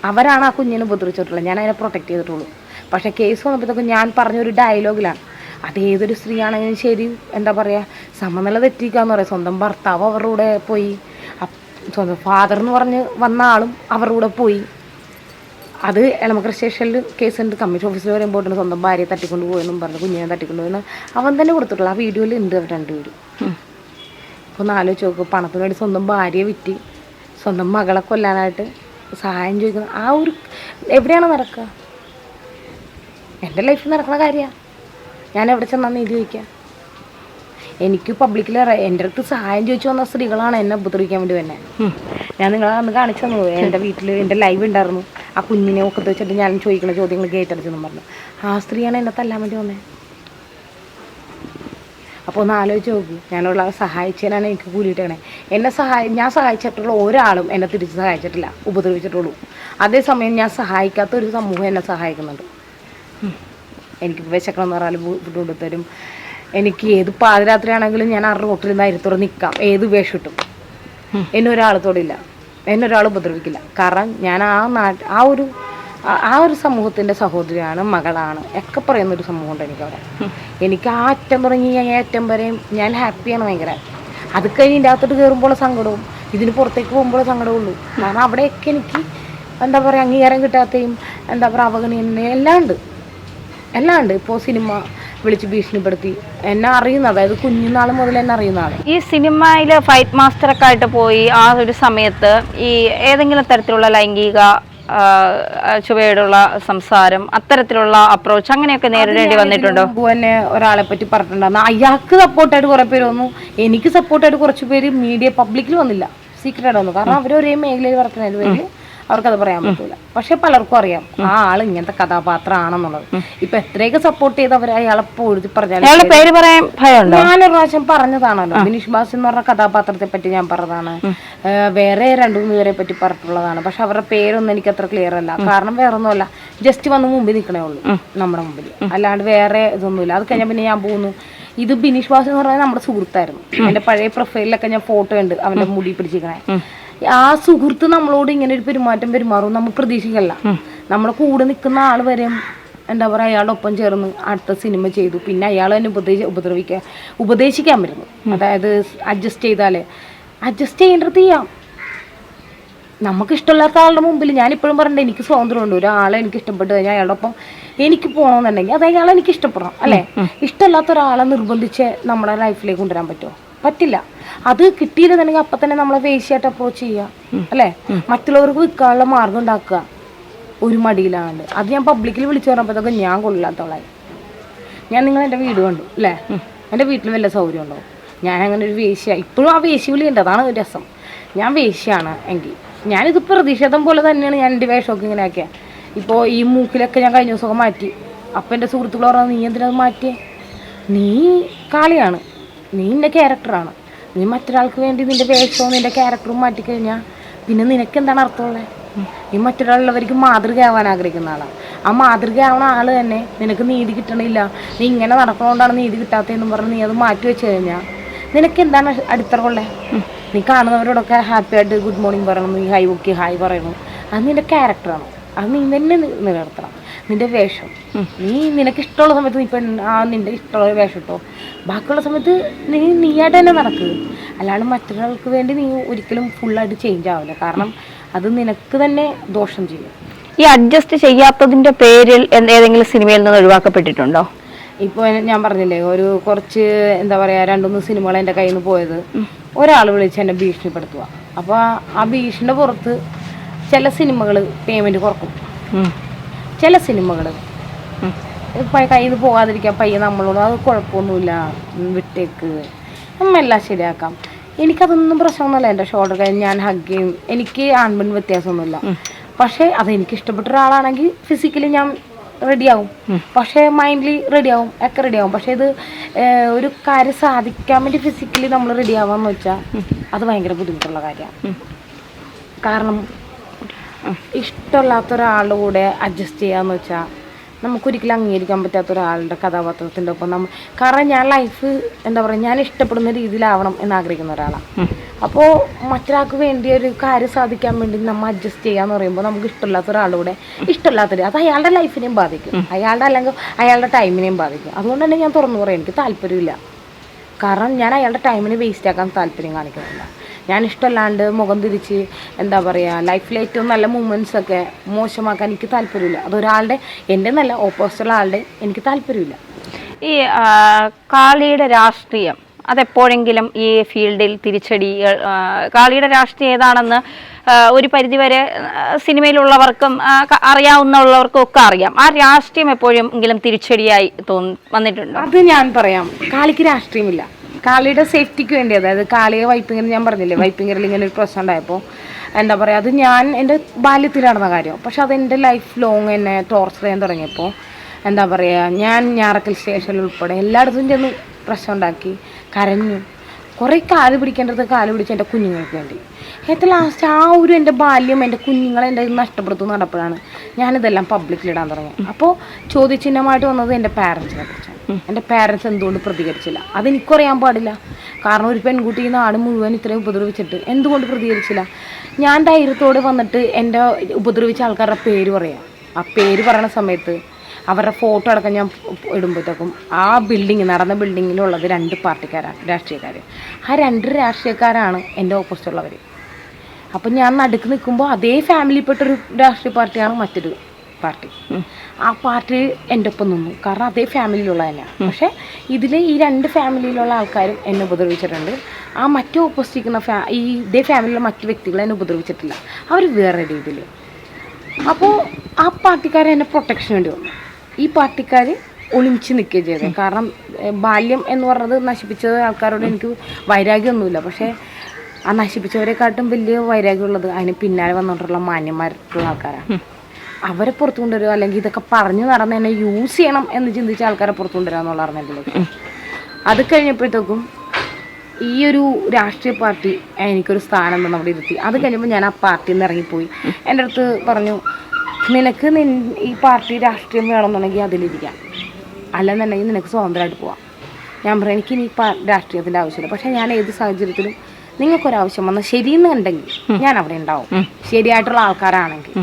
അവരാണ് ആ കുഞ്ഞിനെ ഉപദ്രവിച്ചിട്ടുള്ളത്, ഞാൻ അതിനെ പ്രൊട്ടക്റ്റ് ചെയ്തിട്ടുള്ളൂ. പക്ഷേ കേസ് വന്നപ്പോഴത്തേക്കും ഞാൻ പറഞ്ഞൊരു ഡയലോഗിലാണ്, അതേതൊരു സ്ത്രീയാണെങ്കിലും ശരി എന്താ പറയുക, സമനില തെറ്റിക്കുക എന്ന് പറയാം. സ്വന്തം ഭർത്താവ് അവരുടെ കൂടെ പോയി, സ്വന്തം ഫാദർ എന്ന് പറഞ്ഞ് വന്ന ആളും അവരുടെ കൂടെ പോയി. അത് എളമക്കര സ്റ്റേഷനിൽ കേസുണ്ട്. കമ്മീഷൻ ഓഫീസിൽ വരെ പോയിട്ടുണ്ട്. സ്വന്തം ഭാര്യയെ തട്ടിക്കൊണ്ട് പോയെന്നും പറഞ്ഞു, കുഞ്ഞിനെ തട്ടിക്കൊണ്ട് പോയെന്ന് അവൻ തന്നെ കൊടുത്തിട്ടുള്ളൂ. ആ വീഡിയോയിൽ ഉണ്ട് അവർ 2 പേരും. ഒന്ന് ആലോചിച്ച് നോക്കും, പണത്തിന് വേണ്ടി സ്വന്തം ഭാര്യയെ വിറ്റ് സ്വന്തം മകളെ കൊല്ലാനായിട്ട് സഹായം ചോദിക്കുന്നത് ആ ഒരു എവിടെയാണ് നടക്കുക? എൻ്റെ ലൈഫിൽ നടക്കുന്ന കാര്യമാണ്. ഞാൻ എവിടെ ചെന്നാൽ നീതി ചോദിക്കുക? എനിക്ക് പബ്ലിക്കിൽ എൻ്റെ അടുത്ത് സഹായം ചോദിച്ചു വന്ന സ്ത്രീകളാണ് എന്നെ ഉപദ്രവിക്കാൻ വേണ്ടി തന്നെ. ഞാൻ നിങ്ങളെ അന്ന് കാണിച്ചു തന്നു, എൻ്റെ വീട്ടിൽ എൻ്റെ ലൈവ് ഉണ്ടായിരുന്നു, ആ കുഞ്ഞിനെ ഒക്കെ വെച്ചിട്ട് ഞാൻ ചോദിക്കുന്ന ചോദ്യങ്ങൾ കേട്ടടിച്ചെന്നും പറഞ്ഞു. ആ സ്ത്രീയാണ് എന്നെ തല്ലാൻ വേണ്ടി വന്നത്. അപ്പോൾ ഒന്ന് ആലോചിച്ച് നോക്കൂ, ഞാനുള്ള സഹായിച്ചതിനാണ് എനിക്ക് കൂലിയിട്ടേണേ. ഞാൻ സഹായിച്ചിട്ടുള്ള ഒരാളും എന്നെ തിരിച്ച് സഹായിച്ചിട്ടില്ല, ഉപദ്രവിച്ചിട്ടുള്ളൂ. അതേസമയം ഞാൻ സഹായിക്കാത്ത ഒരു സമൂഹം എന്നെ സഹായിക്കുന്നുണ്ട്. എനിക്ക് വിശക്കണം എന്ന് പറഞ്ഞാൽ ഫുഡ് കൊണ്ടുത്തരും. എനിക്ക് ഏത് പാതിരാത്രിയാണെങ്കിലും ഞാൻ ആ റോട്ടിൽ നിന്ന് അരിത്തോടെ നിൽക്കാം, ഏത് വേഷം ഇട്ടും. എന്നെ ഒരാൾ തൊടില്ല, എന്നെ ഒരാൾ ഉപദ്രവിക്കില്ല. കാരണം ഞാൻ ആ ഒരു സമൂഹത്തിൻ്റെ സഹോദരിയാണ്, മകളാണ് ഒക്കെ പറയുന്നൊരു സമൂഹമുണ്ട് എനിക്കവിടെ. എനിക്ക് ആ അറ്റം തുടങ്ങി അറ്റം വരെയും ഞാൻ ഹാപ്പിയാണ് ഭയങ്കര. അത് കഴിഞ്ഞ് ഇതിൻ്റെ അകത്തോട്ട് കയറുമ്പോൾ സങ്കടവും ഇതിന് പുറത്തേക്ക് പോകുമ്പോൾ സങ്കടമുള്ളൂ. കാരണം അവിടെയൊക്കെ എനിക്ക് എന്താ പറയുക, അംഗീകാരം കിട്ടാത്തയും എന്താ പറയുക, അവഗണനയും എല്ലാം ഉണ്ട്. ഇപ്പോൾ സിനിമ വിളിച്ച് ഭീഷണിപ്പെടുത്തി എന്നെ അറിയുന്ന, അതായത് കുഞ്ഞുനാൾ മുതൽ എന്നെ അറിയുന്ന ആൾ. ഈ സിനിമയിൽ ഫൈറ്റ് മാസ്റ്ററൊക്കെ ആയിട്ട് പോയി ആ ഒരു സമയത്ത് ഈ ഏതെങ്കിലും തരത്തിലുള്ള ലൈംഗിക ചുവയോടുള്ള സംസാരം, അത്തരത്തിലുള്ള അപ്രോച്ച് അങ്ങനെയൊക്കെ നേരിടേണ്ടി വന്നിട്ടുണ്ടോ? തന്നെ ഒരാളെ പറ്റി പറഞ്ഞിട്ടുണ്ടായിരുന്നു. അയാൾക്ക് സപ്പോർട്ടായിട്ട് കുറേ പേര് വന്നു, എനിക്ക് സപ്പോർട്ടായിട്ട് കുറച്ച് പേര് മീഡിയ പബ്ലിക്കിൽ വന്നില്ല, സീക്രട്ടായിട്ട് വന്നു. കാരണം അവർ ഒരേ മേഖലയിൽ വർക്കുന്നതിന് പേര് അവർക്കത് പറയാൻ പറ്റൂല. പക്ഷെ പലർക്കും അറിയാം ആ ആൾ ഇങ്ങനത്തെ കഥാപാത്രമാണെന്നുള്ളത്. ഇപ്പൊ എത്രയൊക്കെ സപ്പോർട്ട് ചെയ്ത് അവർ അയാളെ പൊഴുതി പറഞ്ഞാൽ പേര് പറയാൻ ഭയമുണ്ടോ? ഞാനൊരു പ്രാവശ്യം പറഞ്ഞതാണല്ലോ, ബിനീഷ് ബാസ് എന്ന് പറഞ്ഞ കഥാപാത്രത്തെ പറ്റി ഞാൻ പറഞ്ഞതാണ്. വേറെ 2-3 പേരെ പറ്റി പറഞ്ഞിട്ടുള്ളതാണ്. പക്ഷെ അവരുടെ പേരൊന്നും എനിക്ക് അത്ര ക്ലിയർ അല്ല. കാരണം വേറെ ഒന്നുമല്ല, ജസ്റ്റ് വന്ന് മുമ്പിൽ നിൽക്കണേ ഉള്ളൂ നമ്മുടെ മുമ്പിൽ, അല്ലാണ്ട് വേറെ ഇതൊന്നുമില്ല. അത് കഴിഞ്ഞാൽ പിന്നെ ഞാൻ പോകുന്നു. ഇത് ബിനീഷ് ബാസ് എന്ന് പറഞ്ഞാൽ നമ്മുടെ സുഹൃത്തായിരുന്നു. എന്റെ പഴയ പ്രൊഫൈലിലൊക്കെ ഞാൻ ഫോട്ടോ ഉണ്ട് അവന്റെ മുടി പിടിച്ചിരിക്കണേ. ആ സുഹൃത്ത് നമ്മളോട് ഇങ്ങനെ ഒരു പെരുമാറും നമുക്ക് പ്രതീക്ഷിക്കല്ല. നമ്മളെ കൂടെ നിൽക്കുന്ന ആൾ വരെയും എന്താ പറയുക, അയാളുടെ ഒപ്പം ചേർന്ന് അടുത്ത സിനിമ ചെയ്തു. പിന്നെ അയാൾ തന്നെ ഉപദേശിക്കാൻ വരുന്നു. അതായത് അഡ്ജസ്റ്റ് ചെയ്യേണ്ടത് ചെയ്യാം. നമുക്ക് ഇഷ്ടമില്ലാത്ത ആളുടെ മുമ്പിൽ ഞാനിപ്പോഴും പറഞ്ഞിട്ട് എനിക്ക് സ്വാതന്ത്ര്യമുണ്ട്. ഒരാളെ എനിക്ക് ഇഷ്ടപ്പെട്ട് കഴിഞ്ഞാൽ അയാളുടെ ഒപ്പം എനിക്ക് പോകണമെന്നുണ്ടെങ്കിൽ അത് അയാളെ എനിക്ക് ഇഷ്ടപ്പെടണം, അല്ലേ? ഇഷ്ടമില്ലാത്ത ഒരാളെ നിർബന്ധിച്ച് നമ്മുടെ ലൈഫിലേക്ക് കൊണ്ടുവരാൻ പറ്റുമോ? പറ്റില്ല. അത് കിട്ടിയിരുന്നുണ്ടെങ്കിൽ അപ്പം തന്നെ നമ്മളെ വേശിയായിട്ട് അപ്രോച്ച് ചെയ്യുക, അല്ലേ? മറ്റുള്ളവർക്ക് വിൽക്കാനുള്ള മാർഗം ഉണ്ടാക്കുക ഒരു മടിയിലാണ്ട്. അത് ഞാൻ പബ്ലിക്കിൽ വിളിച്ചു പറഞ്ഞപ്പോഴത്തേക്ക് ഞാൻ കൊള്ളില്ലാത്തവളായി. നിങ്ങൾ എൻ്റെ വീട് കണ്ടു, അല്ലേ? എൻ്റെ വീട്ടിൽ വല്ല സൗകര്യം ഉണ്ടോ? ഞാൻ അങ്ങനെ ഒരു വേശ്യ, ഇപ്പോഴും ആ വേശ്യ വിളി ഉണ്ട്, അതാണ് രസം. ഞാൻ വേശ്യാണ് എങ്കിൽ ഞാനിത് പ്രതിഷേധം പോലെ തന്നെയാണ് ഞാൻ എൻ്റെ വേഷമൊക്കെ ഇങ്ങനെ ആക്കിയത്. ഇപ്പോൾ ഈ മൂക്കിലൊക്കെ ഞാൻ കഴിഞ്ഞ ദിവസമൊക്കെ മാറ്റി. അപ്പം എൻ്റെ സുഹൃത്തുക്കൾ പറഞ്ഞത്, നീ എന്തിനത് മാറ്റിയേ? നീ കാളിയാണ്, നീ എൻ്റെ ക്യാരക്ടറാണ്. നീ മറ്റൊരാൾക്ക് വേണ്ടി നിൻ്റെ വേഷവും നിൻ്റെ ക്യാരക്ടറും മാറ്റിക്കഴിഞ്ഞാൽ പിന്നെ നിനക്ക് എന്താണ് അർത്ഥമുള്ളത്? നീ മറ്റൊരാളുള്ളവർക്ക് മാതൃകയാവാൻ ആഗ്രഹിക്കുന്ന ആളാണ്. ആ മാതൃകയാവുന്ന ആൾ തന്നെ നിനക്ക് നീതി കിട്ടണില്ല, നീ ഇങ്ങനെ നടക്കണോണ്ടാണ് നീതി കിട്ടാത്തതെന്നും പറഞ്ഞ് നീ അത് മാറ്റി വെച്ച് കഴിഞ്ഞാൽ നിനക്ക് എന്താണ് അടിത്തറ ഉള്ളത്? നീ കാണുന്നവരോടൊക്കെ ഹാപ്പി ആയിട്ട് ഗുഡ് മോർണിംഗ് പറയണം, നീ ഹായ് പറയണം. അത് നിൻ്റെ ക്യാരക്ടറാണ്, അത് നീ തന്നെ നിലനിർത്തണം. നിൻ്റെ വേഷം നിനക്ക് ഇഷ്ടമുള്ള സമയത്ത് നീ നിൻ്റെ ഇഷ്ടമുള്ള വേഷം ഇട്ടോ. ബാക്കിയുള്ള സമയത്ത് നീയായിട്ട് തന്നെ നടക്കുക. അല്ലാണ്ട് മറ്റൊരാൾക്ക് വേണ്ടി നീ ഒരിക്കലും ഫുള്ളായിട്ട് ചേഞ്ച് ആവില്ല. കാരണം അത് നിനക്ക് തന്നെ ദോഷം ചെയ്യും. ഈ അഡ്ജസ്റ്റ് ചെയ്യാത്തതിൻ്റെ പേരിൽ ഏതെങ്കിലും സിനിമയിൽ നിന്ന് ഒഴിവാക്കപ്പെട്ടിട്ടുണ്ടോ? ഇപ്പോൾ ഞാൻ പറഞ്ഞില്ലേ, കുറച്ച് എന്താ പറയുക 2-3 സിനിമകൾ എൻ്റെ കയ്യിൽ നിന്ന് പോയത് ഒരാൾ വിളിച്ച് എന്നെ ഭീഷണിപ്പെടുത്തുക. അപ്പോൾ ആ ഭീഷണിയുടെ പുറത്ത് ചില സിനിമകൾ പേയ്മെൻറ്റ് കുറക്കും, ചില സിനിമകൾ കയ്യിൽ നിന്ന് പോകാതിരിക്കാൻ പയ്യെ നമ്മളോട് അത് കുഴപ്പമൊന്നുമില്ല, വിട്ടേക്ക്, നമ്മെല്ലാം ശരിയാക്കാം. എനിക്കതൊന്നും പ്രശ്നമൊന്നുമില്ല. എൻ്റെ ഷോൾഡർ കഴിഞ്ഞ് ഞാൻ ഹഗ് ചെയ്യും. എനിക്ക് ആൺപെൺ വ്യത്യാസമൊന്നുമില്ല. പക്ഷേ അതെനിക്ക് ഇഷ്ടപ്പെട്ട ഒരാളാണെങ്കിൽ ഫിസിക്കലി ഞാൻ റെഡിയാവും, പക്ഷേ മൈൻഡ്ലി റെഡിയാവും, ഒക്കെ റെഡിയാവും. പക്ഷേ ഇത് ഒരു കാര്യം സാധിക്കാൻ വേണ്ടി ഫിസിക്കലി നമ്മൾ റെഡിയാവാന്ന് വെച്ചാൽ അത് ഭയങ്കര ബുദ്ധിമുട്ടുള്ള കാര്യമാണ്. കാരണം ഇഷ്ടമില്ലാത്ത ഒരാളുടെ കൂടെ അഡ്ജസ്റ്റ് ചെയ്യാന്ന് വെച്ചാൽ നമുക്കൊരിക്കലും അംഗീകരിക്കാൻ പറ്റാത്ത ഒരാളുടെ കഥാപാത്രത്തിൻ്റെ ഒപ്പം കാരണം ഞാൻ ലൈഫ് എന്താ പറയുക, ഞാൻ ഇഷ്ടപ്പെടുന്ന രീതിയിലാവണം എന്നാഗ്രഹിക്കുന്ന ഒരാളാണ്. അപ്പോൾ മറ്റൊരാൾക്ക് വേണ്ടി ഒരു കാര്യം സാധിക്കാൻ വേണ്ടി നമ്മൾ അഡ്ജസ്റ്റ് ചെയ്യാന്ന് പറയുമ്പോൾ നമുക്ക് ഇഷ്ടമില്ലാത്ത ഒരാളുടെ ഇഷ്ടമില്ലാത്തത് അത് അയാളുടെ ലൈഫിനെയും ബാധിക്കും, അല്ലെങ്കിൽ അയാളുടെ ടൈമിനെയും ബാധിക്കും. അതുകൊണ്ട് തന്നെ ഞാൻ തുറന്നു പറയാം, എനിക്ക് താല്പര്യമില്ല. കാരണം ഞാൻ അയാളുടെ ടൈമിന് വേസ്റ്റ് ആക്കാൻ താല്പര്യം കാണിക്കുന്നില്ല. ഞാൻ ഇഷ്ടമല്ലാണ്ട് മുഖം തിരിച്ച് എന്താ പറയുക ലൈഫിലെ ഏറ്റവും നല്ല മൂമെൻറ്റ്സൊക്കെ മോശമാക്കാൻ എനിക്ക് താല്പര്യമില്ല. അതൊരാളുടെ എൻ്റെ നല്ല ഓപ്പോസിറ്റുള്ള ആളുടെ എനിക്ക് താല്പര്യമില്ല. ഈ കാളിയുടെ രാഷ്ട്രീയം അതെപ്പോഴെങ്കിലും ഈ ഫീൽഡിൽ തിരിച്ചടി കാളിയുടെ രാഷ്ട്രീയം ഏതാണെന്ന് ഒരു പരിധിവരെ സിനിമയിലുള്ളവർക്കും അറിയാവുന്നവർക്കും ഒക്കെ അറിയാം. ആ രാഷ്ട്രീയം എപ്പോഴെങ്കിലും തിരിച്ചടിയായി വന്നിട്ടുണ്ടോ? അത് ഞാൻ പറയാം, കാളിക്ക് രാഷ്ട്രീയമില്ല. കാളിയുടെ സേഫ്റ്റിക്ക് വേണ്ടി, അതായത് കാളിയെ വൈപ്പിങ്ങൽ, ഞാൻ പറഞ്ഞില്ലേ വൈപ്പിങ്ങലിൽ ഇങ്ങനെ ഒരു പ്രശ്നം ഉണ്ടായപ്പോൾ എന്താ പറയുക, അത് ഞാൻ എൻ്റെ ബാല്യത്തിൽ നടന്ന കാര്യം. പക്ഷെ അതെൻ്റെ ലൈഫ് ലോങ് എന്നെ ടോർച്ചർ ചെയ്യാൻ തുടങ്ങിയപ്പോൾ എന്താ പറയുക, ഞാൻ ഞാറക്കൽ സ്റ്റേഷനിൽ ഉൾപ്പെടെ എല്ലായിടത്തും ചെന്ന് പ്രശ്നം ഉണ്ടാക്കി, കരഞ്ഞു, കുറേ കാല് പിടിക്കേണ്ടത് കാല് പിടിച്ച് എൻ്റെ കുഞ്ഞുങ്ങൾക്ക് വേണ്ടി. ഏറ്റവും ലാസ്റ്റ് ആ ഒരു എൻ്റെ ബാല്യം, എൻ്റെ കുഞ്ഞുങ്ങളെ എൻ്റെ നഷ്ടപ്പെടുത്തുന്ന നടപ്പോഴാണ് ഞാനിതെല്ലാം പബ്ലിക്കിലിടാൻ തുടങ്ങി. അപ്പോൾ ചോദ്യചിഹ്നമായിട്ട് വന്നത് എൻ്റെ പാരൻസിനെ കുറിച്ചാണ്. എൻ്റെ പാരൻസ് എന്തുകൊണ്ട് പ്രതികരിച്ചില്ല, അതെനിക്കറിയാൻ പാടില്ല. കാരണം ഒരു പെൺകുട്ടി ഈ നാട് മുഴുവൻ ഇത്രയും ഉപദ്രവിച്ചിട്ട് എന്തുകൊണ്ട് പ്രതികരിച്ചില്ല? ഞാൻ ധൈര്യത്തോടെ വന്നിട്ട് എൻ്റെ ഉപദ്രവിച്ച ആൾക്കാരുടെ പേര് പറയാം. ആ പേര് പറയുന്ന സമയത്ത് അവരുടെ ഫോട്ടോ അടക്കം ഞാൻ ഇടുമ്പോഴത്തേക്കും ആ നടന്ന ബിൽഡിങ്ങിലുള്ളത് 2 പാർട്ടിക്കാരാണ്, രാഷ്ട്രീയക്കാർ. ആ 2 രാഷ്ട്രീയക്കാരാണ് എൻ്റെ ഓപ്പോസിറ്റുള്ളവർ. അപ്പം ഞാൻ നടുക്ക് നിൽക്കുമ്പോൾ അതേ ഫാമിലിയിൽപ്പെട്ടൊരു രാഷ്ട്രീയ പാർട്ടിയാണ് മറ്റൊരു പാർട്ടി. ആ പാർട്ടി എൻ്റെ ഒപ്പം നിന്നു, കാരണം അതേ ഫാമിലിയിലുള്ള തന്നെയാണ്. പക്ഷേ ഇതിൽ ഈ 2 ഫാമിലിയിലുള്ള ആൾക്കാരും എന്നെ ഉപദ്രവിച്ചിട്ടുണ്ട്. ആ മറ്റു ഓപ്പോസിറ്റിക്കുന്ന ഇതേ ഫാമിലിയിലുള്ള മറ്റു വ്യക്തികളെ എന്നെ ഉപദ്രവിച്ചിട്ടില്ല, അവർ വേറെ രീതിയിൽ. അപ്പോൾ ആ പാർട്ടിക്കാരെ എന്നെ പ്രൊട്ടക്ഷൻ വേണ്ടി വന്നു. ഈ പാർട്ടിക്കാർ ഒളിച്ച് നിൽക്കുകയും ചെയ്തത്. കാരണം ബാല്യം എന്ന് പറഞ്ഞത് നശിപ്പിച്ച ആൾക്കാരോട് എനിക്ക് വൈരാഗ്യമൊന്നുമില്ല. പക്ഷേ ആ നശിപ്പിച്ചവരെക്കാട്ടും വലിയ വൈരാഗ്യമുള്ളത് അതിന് പിന്നാലെ വന്നിട്ടുള്ള മാന്യന്മാരായിട്ടുള്ള ആൾക്കാരാണ്. അവരെ പുറത്തു കൊണ്ടുവരിക, അല്ലെങ്കിൽ ഇതൊക്കെ പറഞ്ഞു നടന്ന് എന്നെ യൂസ് ചെയ്യണം എന്ന് ചിന്തിച്ച ആൾക്കാരെ പുറത്തു കൊണ്ടുവരിക എന്നുള്ളതാണ് എൻ്റെ ലക്ഷ്യം. അത് കഴിഞ്ഞപ്പോഴത്തേക്കും ഈ ഒരു രാഷ്ട്രീയ പാർട്ടി എനിക്കൊരു സ്ഥാനം തന്നെ അവിടെ ഇരുത്തി. അത് കഴിഞ്ഞപ്പോൾ ഞാൻ ആ പാർട്ടിയിൽ നിന്ന് ഇറങ്ങിപ്പോയി. എൻ്റെ അടുത്ത് പറഞ്ഞു, നിനക്ക് ഈ പാർട്ടി രാഷ്ട്രീയം വേണമെന്നുണ്ടെങ്കിൽ അതിലിരിക്കാം, അല്ലെന്നുണ്ടെങ്കിൽ നിനക്ക് സ്വതന്ത്രമായിട്ട് പോവാം. ഞാൻ പറയാം, എനിക്കിനി രാഷ്ട്രീയത്തിൻ്റെ ആവശ്യമില്ല. പക്ഷേ ഞാൻ ഏത് സാഹചര്യത്തിലും നിങ്ങൾക്കൊരാവശ്യം വന്നാൽ ശരിയെന്ന് കണ്ടെങ്കിൽ ഞാൻ അവിടെ ഉണ്ടാവും. ശരിയായിട്ടുള്ള ആൾക്കാരാണെങ്കിൽ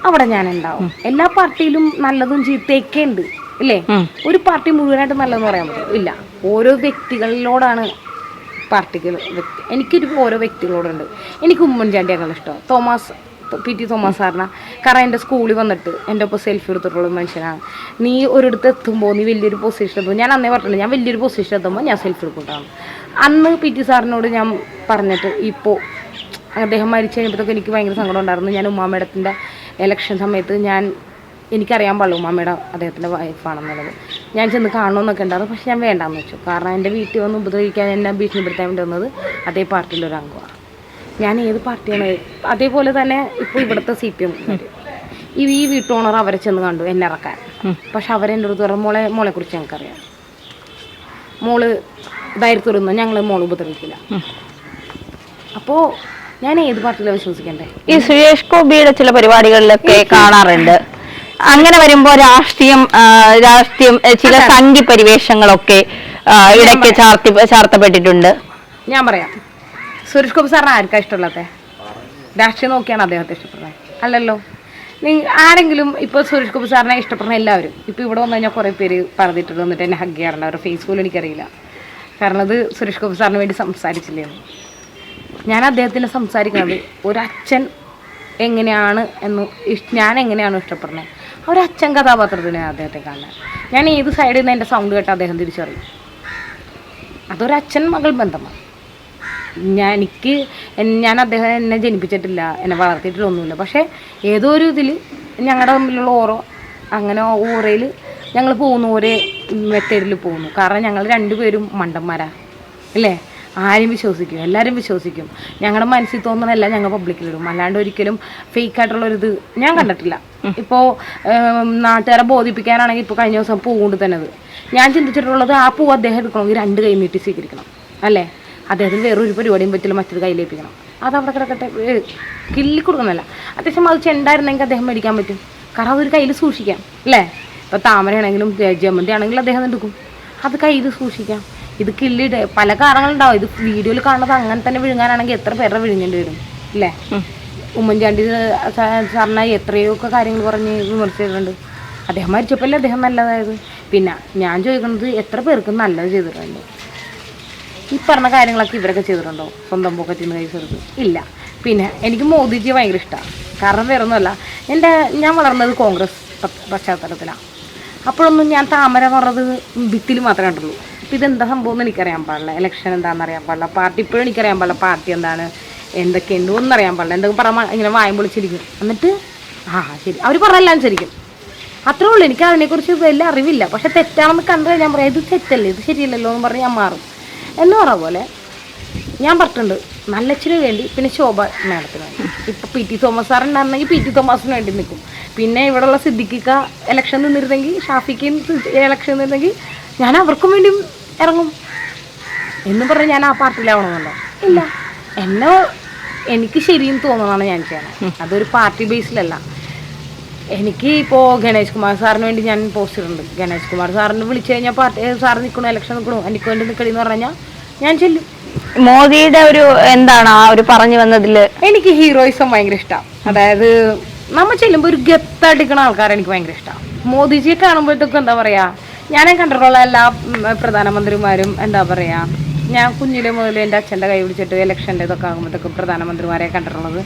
അവിടെ ഞാൻ ഉണ്ടാവും. എല്ലാ പാർട്ടിയിലും നല്ലതും ചീത്തയൊക്കെ ഉണ്ട്, ഇല്ലേ? ഒരു പാർട്ടി മുഴുവനായിട്ട് നല്ലതെന്ന് പറയാൻ പറ്റും ഇല്ല. ഓരോ വ്യക്തികളിലോടാണ് പാർട്ടികൾ. എനിക്കൊരു ഓരോ വ്യക്തികളോടുണ്ട്. എനിക്ക് ഉമ്മൻചാണ്ടിയാണ് ഇഷ്ടം, PT തോമസ് സാറിനാ. കാരണം എൻ്റെ സ്കൂളിൽ വന്നിട്ട് എൻ്റെ ഒപ്പം സെൽഫി എടുത്തിട്ടുള്ള മനുഷ്യനാണ്. നീ ഒരിടത്ത് എത്തുമ്പോൾ, നീ വലിയൊരു പൊസിഷൻ എത്തുമ്പോൾ, ഞാൻ അന്നേ പറഞ്ഞില്ല, ഞാൻ വലിയൊരു പൊസിഷൻ എത്തുമ്പോൾ ഞാൻ സെൽഫി എടുക്കുന്നതാണ്. അന്ന് PT സാറിനോട് ഞാൻ പറഞ്ഞിട്ട്, ഇപ്പോൾ അദ്ദേഹം മരിച്ചു കഴിഞ്ഞപ്പോഴത്തേക്ക് എനിക്ക് ഭയങ്കര സങ്കടം ഉണ്ടായിരുന്നു. ഞാൻ ഉമ്മാമേടത്തിൻ്റെ ഇലക്ഷൻ സമയത്ത് എനിക്കറിയാൻ പാടില്ല ഉമ്മാമേട അദ്ദേഹത്തിൻ്റെ വൈഫാണെന്നുള്ളത്. ഞാൻ ചെന്ന് കാണണമെന്നൊക്കെ ഉണ്ടായിരുന്നു. പക്ഷെ ഞാൻ വേണ്ടാന്ന് വെച്ചു. കാരണം എൻ്റെ വീട്ടിൽ വന്ന് ഉപദ്രവിക്കാൻ, എന്നെ ഭീഷണിപ്പെടുത്താൻ വേണ്ടി വന്നത് അതേ പാർട്ടിയിലൊരു അംഗമാണ്. ഞാൻ ഏത് പാർട്ടിയാണ്. അതേപോലെ തന്നെ ഇപ്പോൾ ഇവിടുത്തെ CPM ഈ വീട്ടോണർ അവരെ ചെന്ന് കണ്ടു എന്നെ ഇറക്കാൻ. പക്ഷെ അവരെൻ്റെ അടുത്ത് പറഞ്ഞു, മോളെക്കുറിച്ച് ഞങ്ങൾക്കറിയാം, മോള് ധൈര്യത്തോടുന്നു, ഞങ്ങൾ മോള് ഉപദ്രവിക്കില്ല. അപ്പോൾ ഞാൻ ഏത് പാർട്ടിയിലാണ് വിശ്വസിക്കണ്ടേ? ഈ സുരേഷ് ഗോപിയുടെ ചില പരിപാടികളിലൊക്കെ കാണാറുണ്ട്. അങ്ങനെ വരുമ്പോൾ രാഷ്ട്രീയം ചില സംഘി പരിവേഷങ്ങളൊക്കെ ഇടയ്ക്ക് ചാർത്തപ്പെട്ടിട്ടുണ്ട്. ഞാൻ പറയാം, സുരേഷ് ഗോപി സാറിന് ആർക്കാണ് ഇഷ്ടമുള്ളത്? രാഷ്ട്രീയം നോക്കിയാണ് അദ്ദേഹത്തെ ഇഷ്ടപ്പെടുന്നത് അല്ലല്ലോ. ആരെങ്കിലും ഇപ്പോൾ സുരേഷ് ഗോപി സാറിനെ ഇഷ്ടപ്പെടുന്ന എല്ലാവരും ഇപ്പോൾ ഇവിടെ വന്നു കഴിഞ്ഞാൽ കുറേ പേര് പറഞ്ഞിട്ട് വന്നിട്ട് എന്നെ ഹഗ് ചെയ്യാറുണ്ട്. അവരുടെ ഫേസ് പോലും എനിക്കറിയില്ല. കാരണം അത് സുരേഷ് ഗോപി സാറിന് വേണ്ടി സംസാരിച്ചില്ലേന്ന്. ഞാൻ അദ്ദേഹത്തിന് സംസാരിക്കുന്നത് ഒരച്ഛൻ എങ്ങനെയാണ് ഞാൻ എങ്ങനെയാണോ ഇഷ്ടപ്പെടുന്നത്, ഒരച്ഛൻ കഥാപാത്രത്തിനെ അദ്ദേഹത്തെ കാണാൻ. ഞാൻ ഏത് സൈഡിൽ നിന്ന് എൻ്റെ സൗണ്ട് കേട്ട് അദ്ദേഹം തിരിച്ചറിയും. അതൊരച്ഛൻ മകൾ ബന്ധമാണ്. ഞാൻ അദ്ദേഹം എന്നെ ജനിപ്പിച്ചിട്ടില്ല, എന്നെ വളർത്തിയിട്ടില്ലൊന്നുമില്ല. പക്ഷേ ഏതോ ഒരു ഇതിൽ ഞങ്ങളുടെ തമ്മിലുള്ള അങ്ങനെ ഓറയിൽ ഞങ്ങൾ പോകുന്നു, ഒരേ മെത്തേഡിൽ പോകുന്നു. കാരണം ഞങ്ങൾ 2 പേരും മണ്ടന്മാരാ, അല്ലേ? ആരും വിശ്വസിക്കും, എല്ലാവരും വിശ്വസിക്കും. ഞങ്ങളുടെ മനസ്സിൽ തോന്നുന്നതല്ല ഞങ്ങൾ പബ്ലിക്കിലിടും. അല്ലാണ്ട് ഒരിക്കലും ഫേക്കായിട്ടുള്ളൊരിത് ഞാൻ കണ്ടിട്ടില്ല. ഇപ്പോൾ നാട്ടുകാരെ ബോധിപ്പിക്കാനാണെങ്കിൽ ഇപ്പോൾ കഴിഞ്ഞ ദിവസം പൂ കൊണ്ട് തന്നത് ഞാൻ ചിന്തിച്ചിട്ടുള്ളത്, ആ പൂ അദ്ദേഹം എടുക്കണമെങ്കിൽ 2 കൈ നീട്ടി സ്വീകരിക്കണം, അല്ലേ? അദ്ദേഹത്തിന് വേറൊരു പരിപാടിയും പറ്റില്ല, മറ്റൊരു കയ്യിലേൽപ്പിക്കണം. അതവിടെ കിടക്കട്ടെ, കിള്ളി കൊടുക്കുന്നതല്ല. അത്യാവശ്യം അത് ചെണ്ടായിരുന്നെങ്കിൽ അദ്ദേഹം മേടിക്കാൻ പറ്റും. കാരണം അതൊരു കയ്യിൽ സൂക്ഷിക്കാം, അല്ലേ? ഇപ്പോൾ താമരയാണെങ്കിലും ജമന്തി ആണെങ്കിലും അദ്ദേഹം എടുക്കും, അത് കയ്യിൽ സൂക്ഷിക്കാം. ഇത് കിള്ളിയുടെ പല കാരണങ്ങളുണ്ടാവും. ഇത് വീഡിയോയിൽ കാണുന്നത് അങ്ങനെ തന്നെ വിഴുങ്ങാനാണെങ്കിൽ എത്ര പേരുടെ വിഴുങ്ങേണ്ടി വരും, അല്ലേ? ഉമ്മൻചാണ്ടി സാറിന് എത്രയൊക്കെ കാര്യങ്ങൾ പറഞ്ഞ് വിമർശിച്ചിട്ടുണ്ട്. അദ്ദേഹം മരിച്ചപ്പോഴല്ലേ അദ്ദേഹം നല്ലതായത്. പിന്നെ ഞാൻ ചോദിക്കുന്നത്, എത്ര പേർക്ക് നല്ലത് ചെയ്തിട്ടുണ്ട്? ഈ പറഞ്ഞ കാര്യങ്ങളൊക്കെ ഇവരൊക്കെ ചെയ്തിട്ടുണ്ടോ? സ്വന്തം പോക്കറ്റിൽ നിന്ന് കഴിച്ചെടുത്ത് ഇല്ല. പിന്നെ എനിക്ക് മോദിജിയെ ഭയങ്കര ഇഷ്ടമാണ്. കാരണം വേറെ ഒന്നുമല്ല, ഞാൻ വളർന്നത് കോൺഗ്രസ് പശ്ചാത്തലത്തിലാണ്. അപ്പോഴൊന്നും ഞാൻ താമര എന്ന് പറഞ്ഞത് ഭിത്തിൽ മാത്രമേ കണ്ടുള്ളൂ. ഇപ്പം ഇതെന്താ സംഭവം എന്ന് എനിക്കറിയാൻ പാടില്ല, ഇലക്ഷൻ എന്താണെന്ന് അറിയാൻ പാടില്ല, പാർട്ടി ഇപ്പോഴും എനിക്കറിയാൻ പാടില്ല, പാർട്ടി എന്താണ് എന്തൊക്കെയുണ്ട് ഒന്നും അറിയാൻ പാടില്ല. എന്തൊക്കെ പറഞ്ഞാൽ ഇങ്ങനെ വായം പൊളിച്ചിരിക്കും. എന്നിട്ട് ശരി അവർ പറഞ്ഞെല്ലാം ശരിക്കും, അത്രേ ഉള്ളൂ. എനിക്ക് അതിനെക്കുറിച്ച് വലിയ അറിവില്ല. പക്ഷെ തെറ്റാണെന്ന് കണ്ടു കഴിഞ്ഞാൽ പറയാം ഇത് തെറ്റല്ലേ, ഇത് ശരിയല്ലല്ലോ എന്ന് പറഞ്ഞ് ഞാൻ മാറും എന്ന് പറഞ്ഞ പോലെ ഞാൻ പറഞ്ഞിട്ടുണ്ട്. നല്ലച്ചിന് വേണ്ടി, പിന്നെ ശോഭ മാഡത്തിന് വേണ്ടി. ഇപ്പം പി ടി തോമസ് സാറുണ്ടായിരുന്നെങ്കിൽ പി ടി തോമസിന് വേണ്ടി നിൽക്കും. പിന്നെ ഇവിടെയുള്ള സിദ്ദിഖിക്ക ഇലക്ഷൻ നിന്നിരുന്നെങ്കിൽ, ഷാഫിക്കും ഇലക്ഷൻ നിന്നിരുന്നെങ്കിൽ ഞാൻ അവർക്കും വേണ്ടി ഇറങ്ങും എന്ന് പറഞ്ഞ് ഞാൻ ആ പാർട്ടിയിലാവണമെന്നല്ലോ. ഇല്ല, എനിക്ക് ശരിയെന്ന് തോന്നുന്നതാണ് ഞാൻ ചെയ്യണം. അതൊരു പാർട്ടി ബേസിലല്ല. എനിക്ക് ഇപ്പോൾ ഗണേഷ് കുമാർ സാറിന് വേണ്ടി ഞാൻ പോസ്റ്റ് ഇടുന്നുണ്ട്. ഗണേഷ് കുമാർ സാറിന് വിളിച്ചു കഴിഞ്ഞാൽ പാർട്ടി സാർ നിൽക്കണോ, ഇലക്ഷൻ നിൽക്കണോ, എനിക്ക് വേണ്ടി നിൽക്കണമെന്ന് പറഞ്ഞാൽ ഞാൻ ചെല്ലും. മോദിയുടെ ഒരു എന്താണ് ആ ഒരു പറഞ്ഞു വന്നതിൽ എനിക്ക് ഹീറോയിസം ഭയങ്കര ഇഷ്ടമാണ്. അതായത് നമ്മൾ ചെല്ലുമ്പോൾ ഒരു ഗത്തടിക്കണ ആൾക്കാരെ എനിക്ക് ഭയങ്കര ഇഷ്ടമാണ്. മോദിജിയെ കാണുമ്പോഴത്തേക്കും എന്താ പറയുക, ഞാനേ കണ്ടിട്ടുള്ള എല്ലാ പ്രധാനമന്ത്രിമാരും എന്താ പറയുക, ഞാൻ കുഞ്ഞിലെ മുതൽ എൻ്റെ അച്ഛൻ്റെ കൈ പിടിച്ചിട്ട് ഇലക്ഷൻ്റെ ഇതൊക്കെ ആകുമ്പോഴത്തേക്കും പ്രധാനമന്ത്രിമാരെ കണ്ടിട്ടുള്ളത്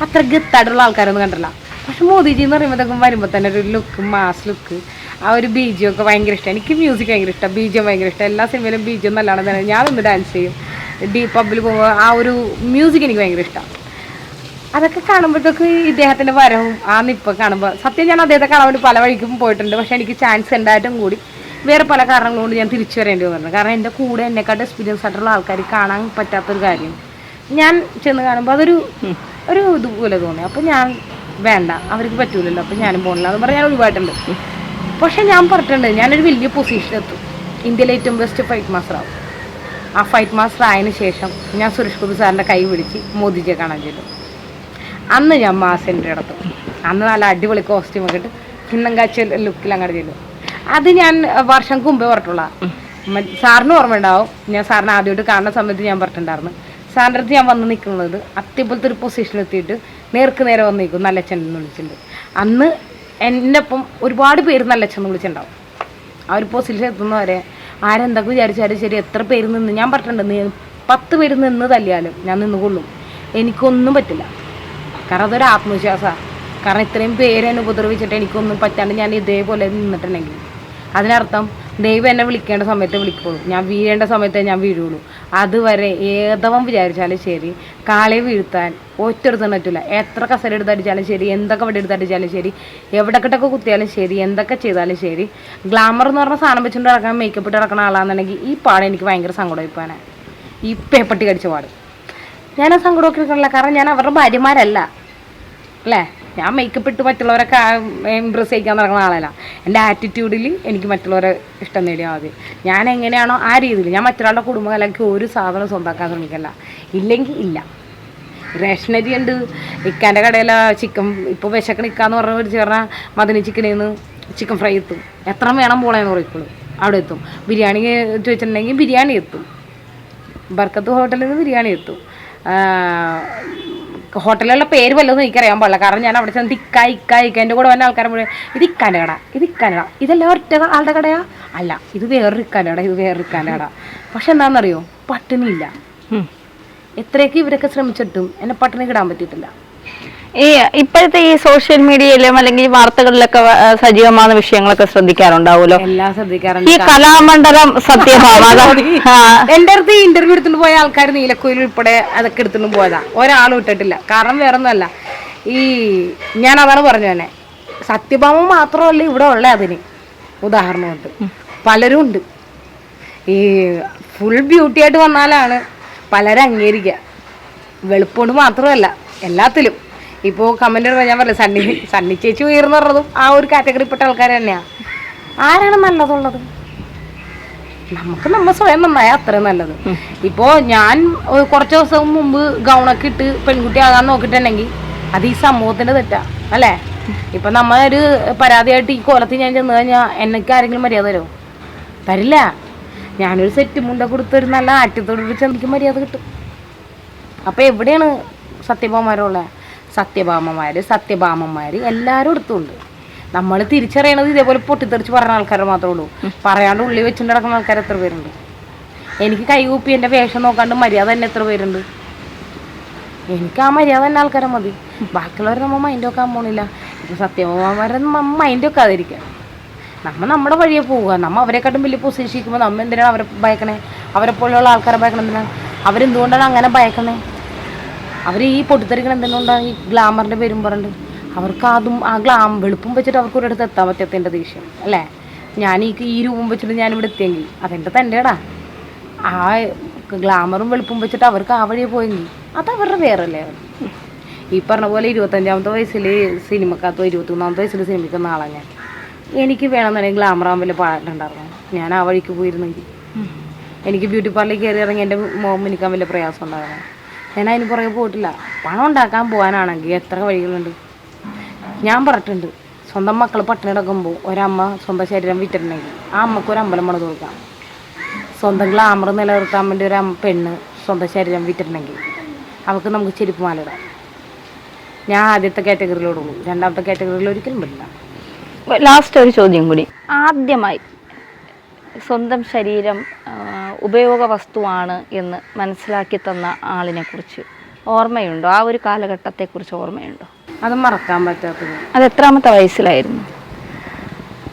അത്ര ഗത്തായിട്ടുള്ള ആൾക്കാരൊന്നും കണ്ടില്ല. പക്ഷെ മോദിജി എന്ന് പറയുമ്പോഴത്തേക്കും വരുമ്പോൾ തന്നെ ഒരു ലുക്ക്, മാസ് ലുക്ക്, ആ ഒരു ബീജിയം ഒക്കെ ഭയങ്കര ഇഷ്ടം. എനിക്ക് മ്യൂസിക് ഭയങ്കര ഇഷ്ടം, ബീജിയം ഭയങ്കര ഇഷ്ടം. എല്ലാ സിനിമയിലും ബീജിയം നല്ലതാണ് തന്നെ. ഞാനൊന്ന് ഡാൻസ് ചെയ്യും, പബ്ബിൽ പോകുമ്പോൾ ആ ഒരു മ്യൂസിക് എനിക്ക് ഭയങ്കര ഇഷ്ടമാണ്. അതൊക്കെ കാണുമ്പോഴത്തേക്ക് ഇദ്ദേഹത്തിൻ്റെ വരവും ആ നിപ്പൊക്കെ കാണുമ്പോൾ സത്യം ഞാൻ അദ്ദേഹത്തെ കാണാൻ വേണ്ടി പല വഴിക്കും പോയിട്ടുണ്ട്. പക്ഷേ എനിക്ക് ചാൻസ് ഉണ്ടായിട്ടും കൂടി വേറെ പല കാരണങ്ങൾ കൊണ്ട് ഞാൻ തിരിച്ചു വരേണ്ടി വന്നിട്ടുണ്ട്. കാരണം എൻ്റെ കൂടെ എന്നെക്കാട്ട് എക്സ്പീരിയൻസ് ആയിട്ടുള്ള ആൾക്കാർ കാണാൻ പറ്റാത്തൊരു കാര്യം ഞാൻ ചെന്ന് കാണുമ്പോൾ അതൊരു ഇതുപോലെ തോന്നി. അപ്പോൾ ഞാൻ വേണ്ട, അവർക്ക് പറ്റൂലല്ലോ, അപ്പോൾ ഞാനും പോകണില്ല എന്ന് പറഞ്ഞാൽ ഞാൻ ഒഴിവായിട്ടുണ്ട്. പക്ഷെ ഞാൻ പറഞ്ഞിട്ടുണ്ട് ഞാനൊരു വലിയ പൊസിഷനെത്തും, ഇന്ത്യയിലെ ഏറ്റവും ബെസ്റ്റ് ഫൈറ്റ് മാസ്റ്റർ ആവും. ആ ഫൈറ്റ് മാസ്റ്റർ ആയതിനു ശേഷം ഞാൻ സുരേഷ് ഗോപി സാറിൻ്റെ കൈ പിടിച്ച് മോദിജിയെ കാണാൻ ചെല്ലും. അന്ന് ഞാൻ മാസ് എൻട്രി നടത്തും. അന്ന് നല്ല അടിപൊളി കോസ്റ്റ്യൂമൊക്കെ ഇട്ട് കിണ്ണങ്കാച്ച ലുക്കിൽ അങ്ങോട്ട് ചെല്ലും. അത് ഞാൻ വർഷങ്ങൾക്ക് മുമ്പേ പറഞ്ഞിട്ടുള്ള സാറിന് ഓർമ്മ ഉണ്ടാവും. ഞാൻ സാറിന് ആദ്യമായിട്ട് കാണുന്ന സമയത്ത് ഞാൻ പറഞ്ഞിട്ടുണ്ടായിരുന്നു, സാറിൻ്റെ അടുത്ത് ഞാൻ വന്ന് നിൽക്കുന്നത് അതേപോലത്തെ ഒരു പൊസിഷനിലെത്തിയിട്ട് നേർക്ക് നേരെ വന്ന് നിൽക്കും, നല്ലച്ഛൻ എന്ന് വിളിച്ചിട്ടുണ്ട്. അന്ന് എൻ്റെ ഒപ്പം ഒരുപാട് പേര് നല്ലച്ഛൻ എന്ന് വിളിച്ചിട്ടുണ്ടാവും. ആ ഒരു പൊസിഷൻ എത്തുന്നവരെ ആരെന്തൊക്കെ വിചാരിച്ചാലും ശരി, എത്ര പേര് നിന്ന് ഞാൻ പറഞ്ഞിട്ടുണ്ട്, 10 പേര് നിന്ന് തല്ലിയാലും ഞാൻ നിന്നുകൊള്ളും, എനിക്കൊന്നും പറ്റില്ല. കാരണം അതൊരു ആത്മവിശ്വാസമാണ്. കാരണം ഇത്രയും പേര് എന്നെ ഉപദ്രവിച്ചിട്ട് എനിക്കൊന്നും പറ്റാണ്ട് ഞാൻ ഇതേപോലെ നിന്നിട്ടുണ്ടെങ്കിൽ അതിനർത്ഥം ദൈവം എന്നെ വിളിക്കേണ്ട സമയത്ത് വിളിക്കുള്ളൂ, ഞാൻ വീഴേണ്ട സമയത്തേ ഞാൻ വീഴുള്ളൂ. അതുവരെ ഏതവൻ വിചാരിച്ചാലും ശരി കാളെ വീഴ്ത്താൻ ഒറ്റെടുത്താൻ പറ്റില്ല. എത്ര കസര എടുത്തടിച്ചാലും ശരി, എന്തൊക്കെ വടി എടുത്തടിച്ചാലും ശരി, എവിടെക്കെട്ടൊക്കെ കുത്തിയാലും ശരി, എന്തൊക്കെ ചെയ്താലും ശരി, ഗ്ലാമർ എന്ന് പറഞ്ഞ സാധനം വെച്ചുകൊണ്ട് ഇറക്കാൻ മേക്കപ്പ് ഇട്ട് ഇറക്കണ ആളാണെന്നുണ്ടെങ്കിൽ ഈ പാട് എനിക്ക് ഭയങ്കര സങ്കടമായി പോകാനാണ്. ഈ പേപ്പട്ടി കടിച്ച പാട് ഞാൻ ആ സങ്കടമൊക്കെ എടുക്കണില്ല. കാരണം ഞാൻ അവരുടെ ഭാര്യമാരല്ല അല്ലേ, ഞാൻ മേക്കപ്പ് ഇട്ട് മറ്റുള്ളവരൊക്കെ ഇമ്പ്രസ് ചെയ്യിക്കാൻ നടക്കുന്ന ആളല്ല. എൻ്റെ ആറ്റിറ്റ്യൂഡിൽ എനിക്ക് മറ്റുള്ളവരെ ഇഷ്ടം നേടിയാൽ മതി. ഞാൻ എങ്ങനെയാണോ ആ രീതിയിൽ ഞാൻ മറ്റൊരാളുടെ കുടുംബകലയ്ക്ക് ഒരു സാധനം സ്വന്തമാക്കാൻ ശ്രമിക്കല്ല. ഇല്ലെങ്കിൽ ഇല്ല. റേഷനരി ഉണ്ട്, ഇക്കാൻ്റെ കടയിലെ ചിക്കൻ ഇപ്പോൾ വിശക്ക് നിൽക്കാന്ന് പറഞ്ഞ ഒരു ചേർന്നാൽ മദനി ചിക്കനിൽ നിന്ന് ചിക്കൻ ഫ്രൈ എത്തും. എത്ര വേണം പോളേന്ന് പറയിക്കോളൂ, അവിടെ എത്തും. ബിരിയാണി ചോദിച്ചിട്ടുണ്ടെങ്കിൽ ബിരിയാണി എത്തും. ബർക്കത്ത് ഹോട്ടലിൽ നിന്ന് ബിരിയാണി എത്തും. ഹോട്ടലിലുള്ള പേര് വല്ലതും എനിക്കറിയാൻ പാടില്ല. കാരണം ഞാൻ അവിടെ ചെന്ന് ഇക്ക എൻ്റെ കൂടെ വന്ന ആൾക്കാരെ മുഴുവൻ ഇത് ഇക്കാൻ്റെ കട, ഇത് ഇക്കാൻ്റെ കട, ഇതെല്ലാം ഒറ്റ ആളുടെ കടയാ, അല്ല ഇത് വേറൊരു ഇക്കാൻ്റെ കട, ഇത് വേറൊരു ഇക്കാൻ്റെ കട. പക്ഷെ എന്താണെന്നറിയോ, പട്ടിണിയില്ല. എത്രയൊക്കെ ഇവരൊക്കെ ശ്രമിച്ചിട്ടും എന്നെ പട്ടിണി കിടാൻ പറ്റിയിട്ടില്ല. ഈ ഇപ്പോഴത്തെ ഈ സോഷ്യൽ മീഡിയയിലും അല്ലെങ്കിൽ വാർത്തകളിലൊക്കെ സജീവമാകുന്ന വിഷയങ്ങളൊക്കെ ശ്രദ്ധിക്കാറുണ്ടാവുമല്ലോ. എല്ലാം ശ്രദ്ധിക്കാറുണ്ട്. ഈ കലാമണ്ഡലം സത്യഭാമ എൻ്റെ അടുത്ത് ഈ ഇന്റർവ്യൂ എടുത്തുകൊണ്ട് പോയ ആൾക്കാർ നീലക്കോയിൽ ഉൾപ്പെടെ അതൊക്കെ എടുത്തുകൊണ്ട് പോയതാ, ഒരാളും ഇട്ടിട്ടില്ല. കാരണം വേറെ ഒന്നുമല്ല, ഈ ഞാൻ അതാണ് പറഞ്ഞു തന്നെ, സത്യഭാമ മാത്രമല്ല ഇവിടെ ഉള്ള അതിന് ഉദാഹരണമുണ്ട്, പലരും ഉണ്ട്. ഈ ഫുൾ ബ്യൂട്ടി ആയിട്ട് വന്നാലാണ് പലരും അംഗീകരിക്കുക. വെളുപ്പോണ്ട് മാത്രമല്ല എല്ലാത്തിലും. ഇപ്പോൾ കമന്റ് ഞാൻ പറഞ്ഞില്ല, സണ്ണി ചേച്ചി ഉയർന്നു പറഞ്ഞതും ആ ഒരു കാറ്റഗറിപ്പെട്ട ആൾക്കാർ തന്നെയാണ്. ആരാണ് നല്ലതുള്ളത്? നമുക്ക് നമ്മൾ സ്വയം നന്നായാൽ അത്രയും നല്ലത്. ഇപ്പോൾ ഞാൻ കുറച്ച് ദിവസം മുമ്പ് ഗൗണൊക്കെ ഇട്ട് പെൺകുട്ടി ആകാൻ നോക്കിയിട്ടുണ്ടെങ്കിൽ അത് ഈ സമൂഹത്തിൻ്റെ തെറ്റാ അല്ലേ? ഇപ്പം നമ്മളൊരു പരാതിയായിട്ട് ഈ കോലത്തിൽ ഞാൻ ചെന്ന് കഴിഞ്ഞാൽ എനിക്ക് ആരെങ്കിലും മര്യാദ തരുമോ? തരില്ല. ഞാനൊരു സെറ്റ് മുണ്ട കൊടുത്തൊരു നല്ല ആറ്റത്തോട് വിളിച്ച് എനിക്ക് മര്യാദ കിട്ടും. അപ്പോൾ എവിടെയാണ് സത്യഭാമമാരുള്ളത്? സത്യഭാമന്മാർ എല്ലാവരും എടുത്തുണ്ട്. നമ്മൾ തിരിച്ചറിയണത് ഇതേപോലെ പൊട്ടിത്തെറിച്ച് പറയുന്ന ആൾക്കാരെ മാത്രമേ ഉള്ളൂ. പറയാണ്ട് ഉള്ളി വെച്ചിട്ട് നടക്കുന്ന ആൾക്കാർ എത്ര പേരുണ്ട്? എനിക്ക് കൈകൂപ്പി എൻ്റെ വേഷം നോക്കാണ്ട് മര്യാദ തന്നെ എത്ര പേരുണ്ട്? എനിക്ക് ആ മര്യാദ തന്നെ ആൾക്കാരെ മതി. ബാക്കിയുള്ളവർ നമ്മൾ മൈൻഡ് വെക്കാൻ പോണില്ല. ഇപ്പോൾ സത്യഭാമമാരെ മൈൻഡ് വെക്കാതിരിക്കുക. നമ്മുടെ വഴിയെ പോവുക. അവരെക്കാട്ടും വലിയ പൊസിഷനിക്കുമ്പോൾ എന്തിനാണ് അവരെ ഭയക്കണേ? അവരെ പോലെയുള്ള ആൾക്കാരെ ഭയക്കണം എന്തിനാണ്? അവരെന്തുകൊണ്ടാണ് അങ്ങനെ ഭയക്കണേ? അവർ ഈ പൊട്ടിത്തെറികൾ എന്തുകൊണ്ടാണ് ഈ ഗ്ലാമറിൻ്റെ പേരും പറഞ്ഞിട്ട്? അവർക്ക് അതും ആ വെളുപ്പും വെച്ചിട്ട് അവർക്ക് ഒരിടത്ത് എത്താൻ പറ്റാത്ത എൻ്റെ ദേഷ്യം അല്ലേ? ഞാൻ ഈ രൂപം വെച്ചിട്ട് ഞാനിവിടെ എത്തിയെങ്കിൽ അതെൻ്റെ തൻ്റെടാ. ആ ഗ്ലാമറും വെളുപ്പും വെച്ചിട്ട് അവർക്ക് ആ വഴിയെ പോയെങ്കിൽ അതവരുടെ വേറല്ലേ? ഈ പറഞ്ഞ പോലെ 25-ാമത്തെ വയസ്സിൽ സിനിമക്കകത്തോ 21-ാമത്തെ വയസ്സിൽ സിനിമയ്ക്കുന്ന ആളാണ് ഞാൻ. എനിക്ക് വേണമെന്നുണ്ടെങ്കിൽ ഗ്ലാമറാകാൻ വലിയ പാടുണ്ടായിരുന്നു. ഞാൻ ആ വഴിക്ക് പോയിരുന്നെങ്കിൽ എനിക്ക് ബ്യൂട്ടി പാർലറിൽ കയറി ഇറങ്ങി എൻ്റെ മുഖം എനിക്കാൻ വലിയ പ്രയാസം ഉണ്ടായിരുന്നു. ഞാൻ അതിന് പുറകെ പോയിട്ടില്ല. പണം ഉണ്ടാക്കാൻ പോകാനാണെങ്കിൽ എത്ര വഴികളുണ്ട്. ഞാൻ പറഞ്ഞിട്ടുണ്ട്, സ്വന്തം മക്കൾ പട്ടിണി കിടക്കുമ്പോൾ ഒരമ്മ സ്വന്തം ശരീരം വിറ്റിട്ടുണ്ടെങ്കിൽ ആ അമ്മക്ക് ഒരു അമ്പലം പണിത് കൊടുക്കാം. സ്വന്തം ഗ്ലാമർ നിലനിർത്താൻ വേണ്ടി ഒരു പെണ്ണ് സ്വന്തം ശരീരം വിറ്റിട്ടുണ്ടെങ്കിൽ അവൾക്ക് നമുക്ക് ചെരുപ്പ് മാലിടാം. ഞാൻ ആദ്യത്തെ കാറ്റഗറിയിലോടുള്ളൂ, രണ്ടാമത്തെ കാറ്റഗറിയിൽ ഒരിക്കലും പറ്റില്ല. ലാസ്റ്റ് ഒരു ചോദ്യം കൂടി. ആദ്യമായി സ്വന്തം ശരീരം ഉപയോഗ വസ്തുവാണ് എന്ന് മനസ്സിലാക്കി തന്ന ആളിനെ കുറിച്ച് ഓർമ്മയുണ്ടോ? ആ ഒരു കാലഘട്ടത്തെക്കുറിച്ച് ഓർമ്മയുണ്ടോ? അത് മറക്കാൻ പറ്റാത്തത്. അത് എത്രാമത്തെ വയസ്സിലായിരുന്നു?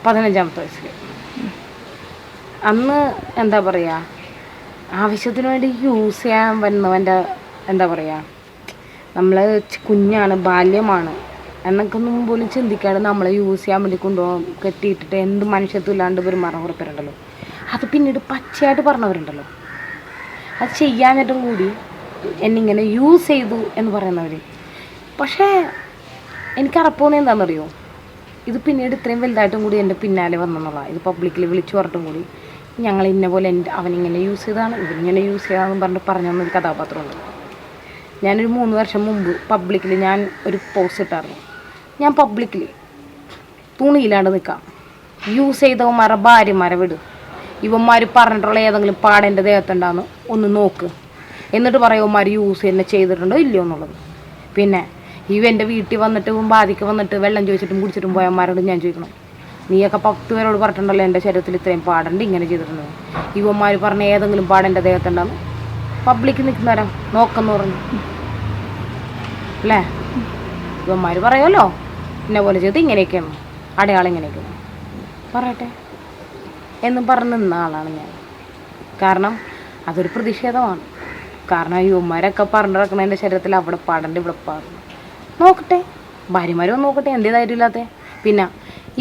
15-ാമത്തെ വയസ്സിൽ. അന്ന് എന്താ പറയുക, ആവശ്യത്തിന് വേണ്ടി യൂസ് ചെയ്യാൻ വരുന്നവൻ്റെ എന്താ പറയുക, നമ്മൾ കുഞ്ഞാണ്, ബാല്യമാണ് എന്നൊക്കെ ഒന്നും പോലും ചിന്തിക്കാതെ നമ്മളെ യൂസ് ചെയ്യാൻ വേണ്ടി കൊണ്ടുപോകാൻ കെട്ടിയിട്ടിട്ട് എന്ത് മനുഷ്യത്വം ഇല്ലാണ്ട് പെരുമാറാൻ കുറപ്പുണ്ടല്ലോ. അത് പിന്നീട് പച്ചയായിട്ട് പറഞ്ഞവരുണ്ടല്ലോ. അത് ചെയ്യാഞ്ഞിട്ടും കൂടി എന്നിങ്ങനെ യൂസ് ചെയ്തു എന്ന് പറയുന്നവർ. പക്ഷേ എനിക്ക് അറപ്പോന്ന് എന്താണെന്നറിയോ, ഇത് പിന്നീട് ഇത്രയും വലുതായിട്ടും കൂടി എൻ്റെ പിന്നാലെ വന്നെന്നുള്ള ഇത് പബ്ലിക്കിൽ വിളിച്ചു പറഞ്ഞിട്ടും കൂടി ഞങ്ങൾ ഇന്ന പോലെ അവനിങ്ങനെ യൂസ് ചെയ്താണ്, ഇവനിങ്ങനെ യൂസ് ചെയ്താണെന്ന് പറഞ്ഞൊരു കഥാപാത്രമുണ്ട്. ഞാനൊരു 3 വർഷം മുമ്പ് പബ്ലിക്കിൽ ഞാൻ ഒരു പോസ്റ്റ് ഇട്ടായിരുന്നു. ഞാൻ പബ്ലിക്കിൽ തുണിയിലാണ്ട് നിൽക്കാം, യൂസ് ചെയ്തവന്മാരുടെ ഭാര്യമാരെ വിട്, ഇവന്മാർ പറഞ്ഞിട്ടുള്ള ഏതെങ്കിലും പാടെൻ്റെ ദേഹത്തുണ്ടാന്ന് ഒന്ന് നോക്ക്, എന്നിട്ട് പറയുവന്മാർ യൂസ് തന്നെ ചെയ്തിട്ടുണ്ടോ ഇല്ലയോ എന്നുള്ളത്. പിന്നെ എൻ്റെ വീട്ടിൽ വന്നിട്ട് ബാധിക്ക് വന്നിട്ട് വെള്ളം ചോദിച്ചിട്ടും കുടിച്ചിട്ടും പോയവന്മാരോട് ഞാൻ ചോദിക്കണം, നീയൊക്കെ 10 പേരോട് പറഞ്ഞിട്ടുണ്ടല്ലോ എൻ്റെ ശരീരത്തിൽ ഇത്രയും പാടുണ്ട്, ഇങ്ങനെ ചെയ്തിട്ടുണ്ടോ? ഇവന്മാർ പറഞ്ഞ ഏതെങ്കിലും പാടെൻ്റെ ദേഹത്തുണ്ടാന്ന് പബ്ലിക്ക് നിൽക്കുന്നവരാ നോക്കെന്ന് പറഞ്ഞു അല്ലേ? ഇവന്മാർ പറയുമല്ലോ എന്നെ പോലെ ചെയ്ത് ഇങ്ങനെയൊക്കെയാണ്, അടയാളം ഇങ്ങനെയൊക്കെയാണ്, പറയട്ടെ എന്നും പറഞ്ഞ് നിന്ന ആളാണ് ഞാൻ. കാരണം അതൊരു പ്രതിഷേധമാണ്. കാരണം യുവന്മാരൊക്കെ പറഞ്ഞു നടക്കണം എൻ്റെ ശരീരത്തിൽ അവിടെ പാടണ്ട ഇവിടെ പാടുന്നു, നോക്കട്ടെ, ഭാര്യമാരും നോക്കട്ടെ, എന്തേ ധൈര്യമില്ലാത്ത. പിന്നെ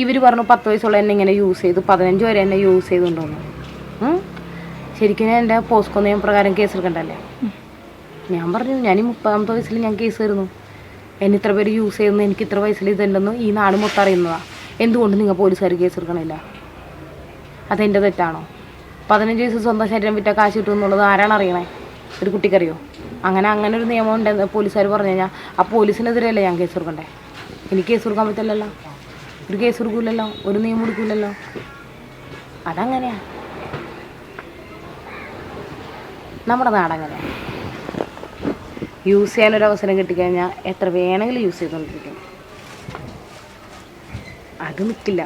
ഇവർ പറഞ്ഞു 10 വയസ്സുള്ള എന്നെ ഇങ്ങനെ യൂസ് ചെയ്തു, 15 വരെ എന്നെ യൂസ് ചെയ്തുകൊണ്ടോന്നു. ശരിക്കും എൻ്റെ പോസ്കോ നിയമപ്രകാരം കേസ് എടുക്കണ്ടല്ലേ? ഞാൻ പറഞ്ഞു, ഞാൻ ഈ 30-ാമത്തെ വയസ്സിൽ ഞാൻ കേസ് തരുന്നു, എന്നെ ഇത്ര പേര് യൂസ് ചെയ്യുന്നു, എനിക്ക് ഇത്ര വയസ്സിൽ ഇതുണ്ടെന്ന് ഈ നാട് മൊത്തം അറിയുന്നതാണ്. എന്തുകൊണ്ട് നിങ്ങൾ പോലീസുകാർ കേസ് എടുക്കണില്ല? അതെൻ്റെ തെറ്റാണോ? 15 വയസ്സ് സ്വന്തം ശരീരം വിറ്റാൽ കാശ് കിട്ടും എന്നുള്ളത് ആരാണ് അറിയണേ? ഒരു കുട്ടിക്കറിയോ? അങ്ങനെ ഒരു നിയമം ഉണ്ട് പോലീസുകാർ പറഞ്ഞു കഴിഞ്ഞാൽ ആ പോലീസിനെതിരെയല്ലേ ഞാൻ കേസ് കൊടുക്കണ്ടേ? എനിക്ക് കേസ് കൊടുക്കാൻ പറ്റില്ലല്ലോ, ഒരു കേസ് കൊടുക്കില്ലല്ലോ, ഒരു നിയമം എടുക്കില്ലല്ലോ. അതങ്ങനെയാണ് നമ്മുടെ നാടങ്ങനെയാണ്. യൂസ് ചെയ്യാനൊരു അവസരം കിട്ടിക്കഴിഞ്ഞാൽ എത്ര വേണമെങ്കിലും യൂസ് ചെയ്തുകൊണ്ടിരിക്കും. അത് നിൽക്കില്ല.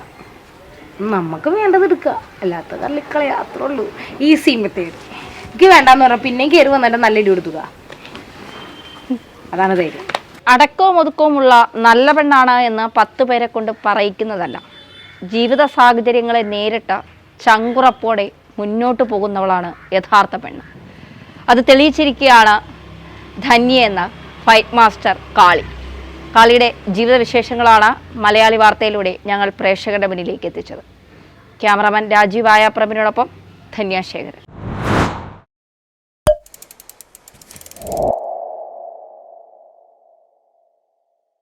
നമുക്ക് വേണ്ടത് എടുക്കുക, അല്ലാത്ത തള്ളിക്കളയാ, അത്രേ ഉള്ളൂ. Easy method. എനിക്ക് വേണ്ടാന്ന് പറഞ്ഞാൽ പിന്നെയും കയറി വന്നിട്ട് നല്ല ഇടി കൊടുക്കുക, അതാണ് ധൈര്യം. അടക്കവും ഒതുക്കവുമുള്ള നല്ല പെണ്ണാണ് എന്ന് 10 പേരെ കൊണ്ട് പറയിക്കുന്നതല്ല, ജീവിത സാഹചര്യങ്ങളെ നേരിട്ട ചങ്കുറപ്പോടെ മുന്നോട്ട് പോകുന്നവളാണ് യഥാർത്ഥ പെണ്ണ്. അത് തെളിയിച്ചിരിക്കുകയാണ് ധന്യ എന്ന ഫൈറ്റ് മാസ്റ്റർ കാളി. കാളിയുടെ ജീവിത വിശേഷങ്ങളാണ് മലയാളി വാർത്തയിലൂടെ ഞങ്ങൾ പ്രേക്ഷകരുടെ മുന്നിലേക്ക് എത്തിച്ചത്. ക്യാമറാമാൻ രാജീവ് ആയാപ്രമിനോടൊപ്പം ധന്യ ശേഖരൻ.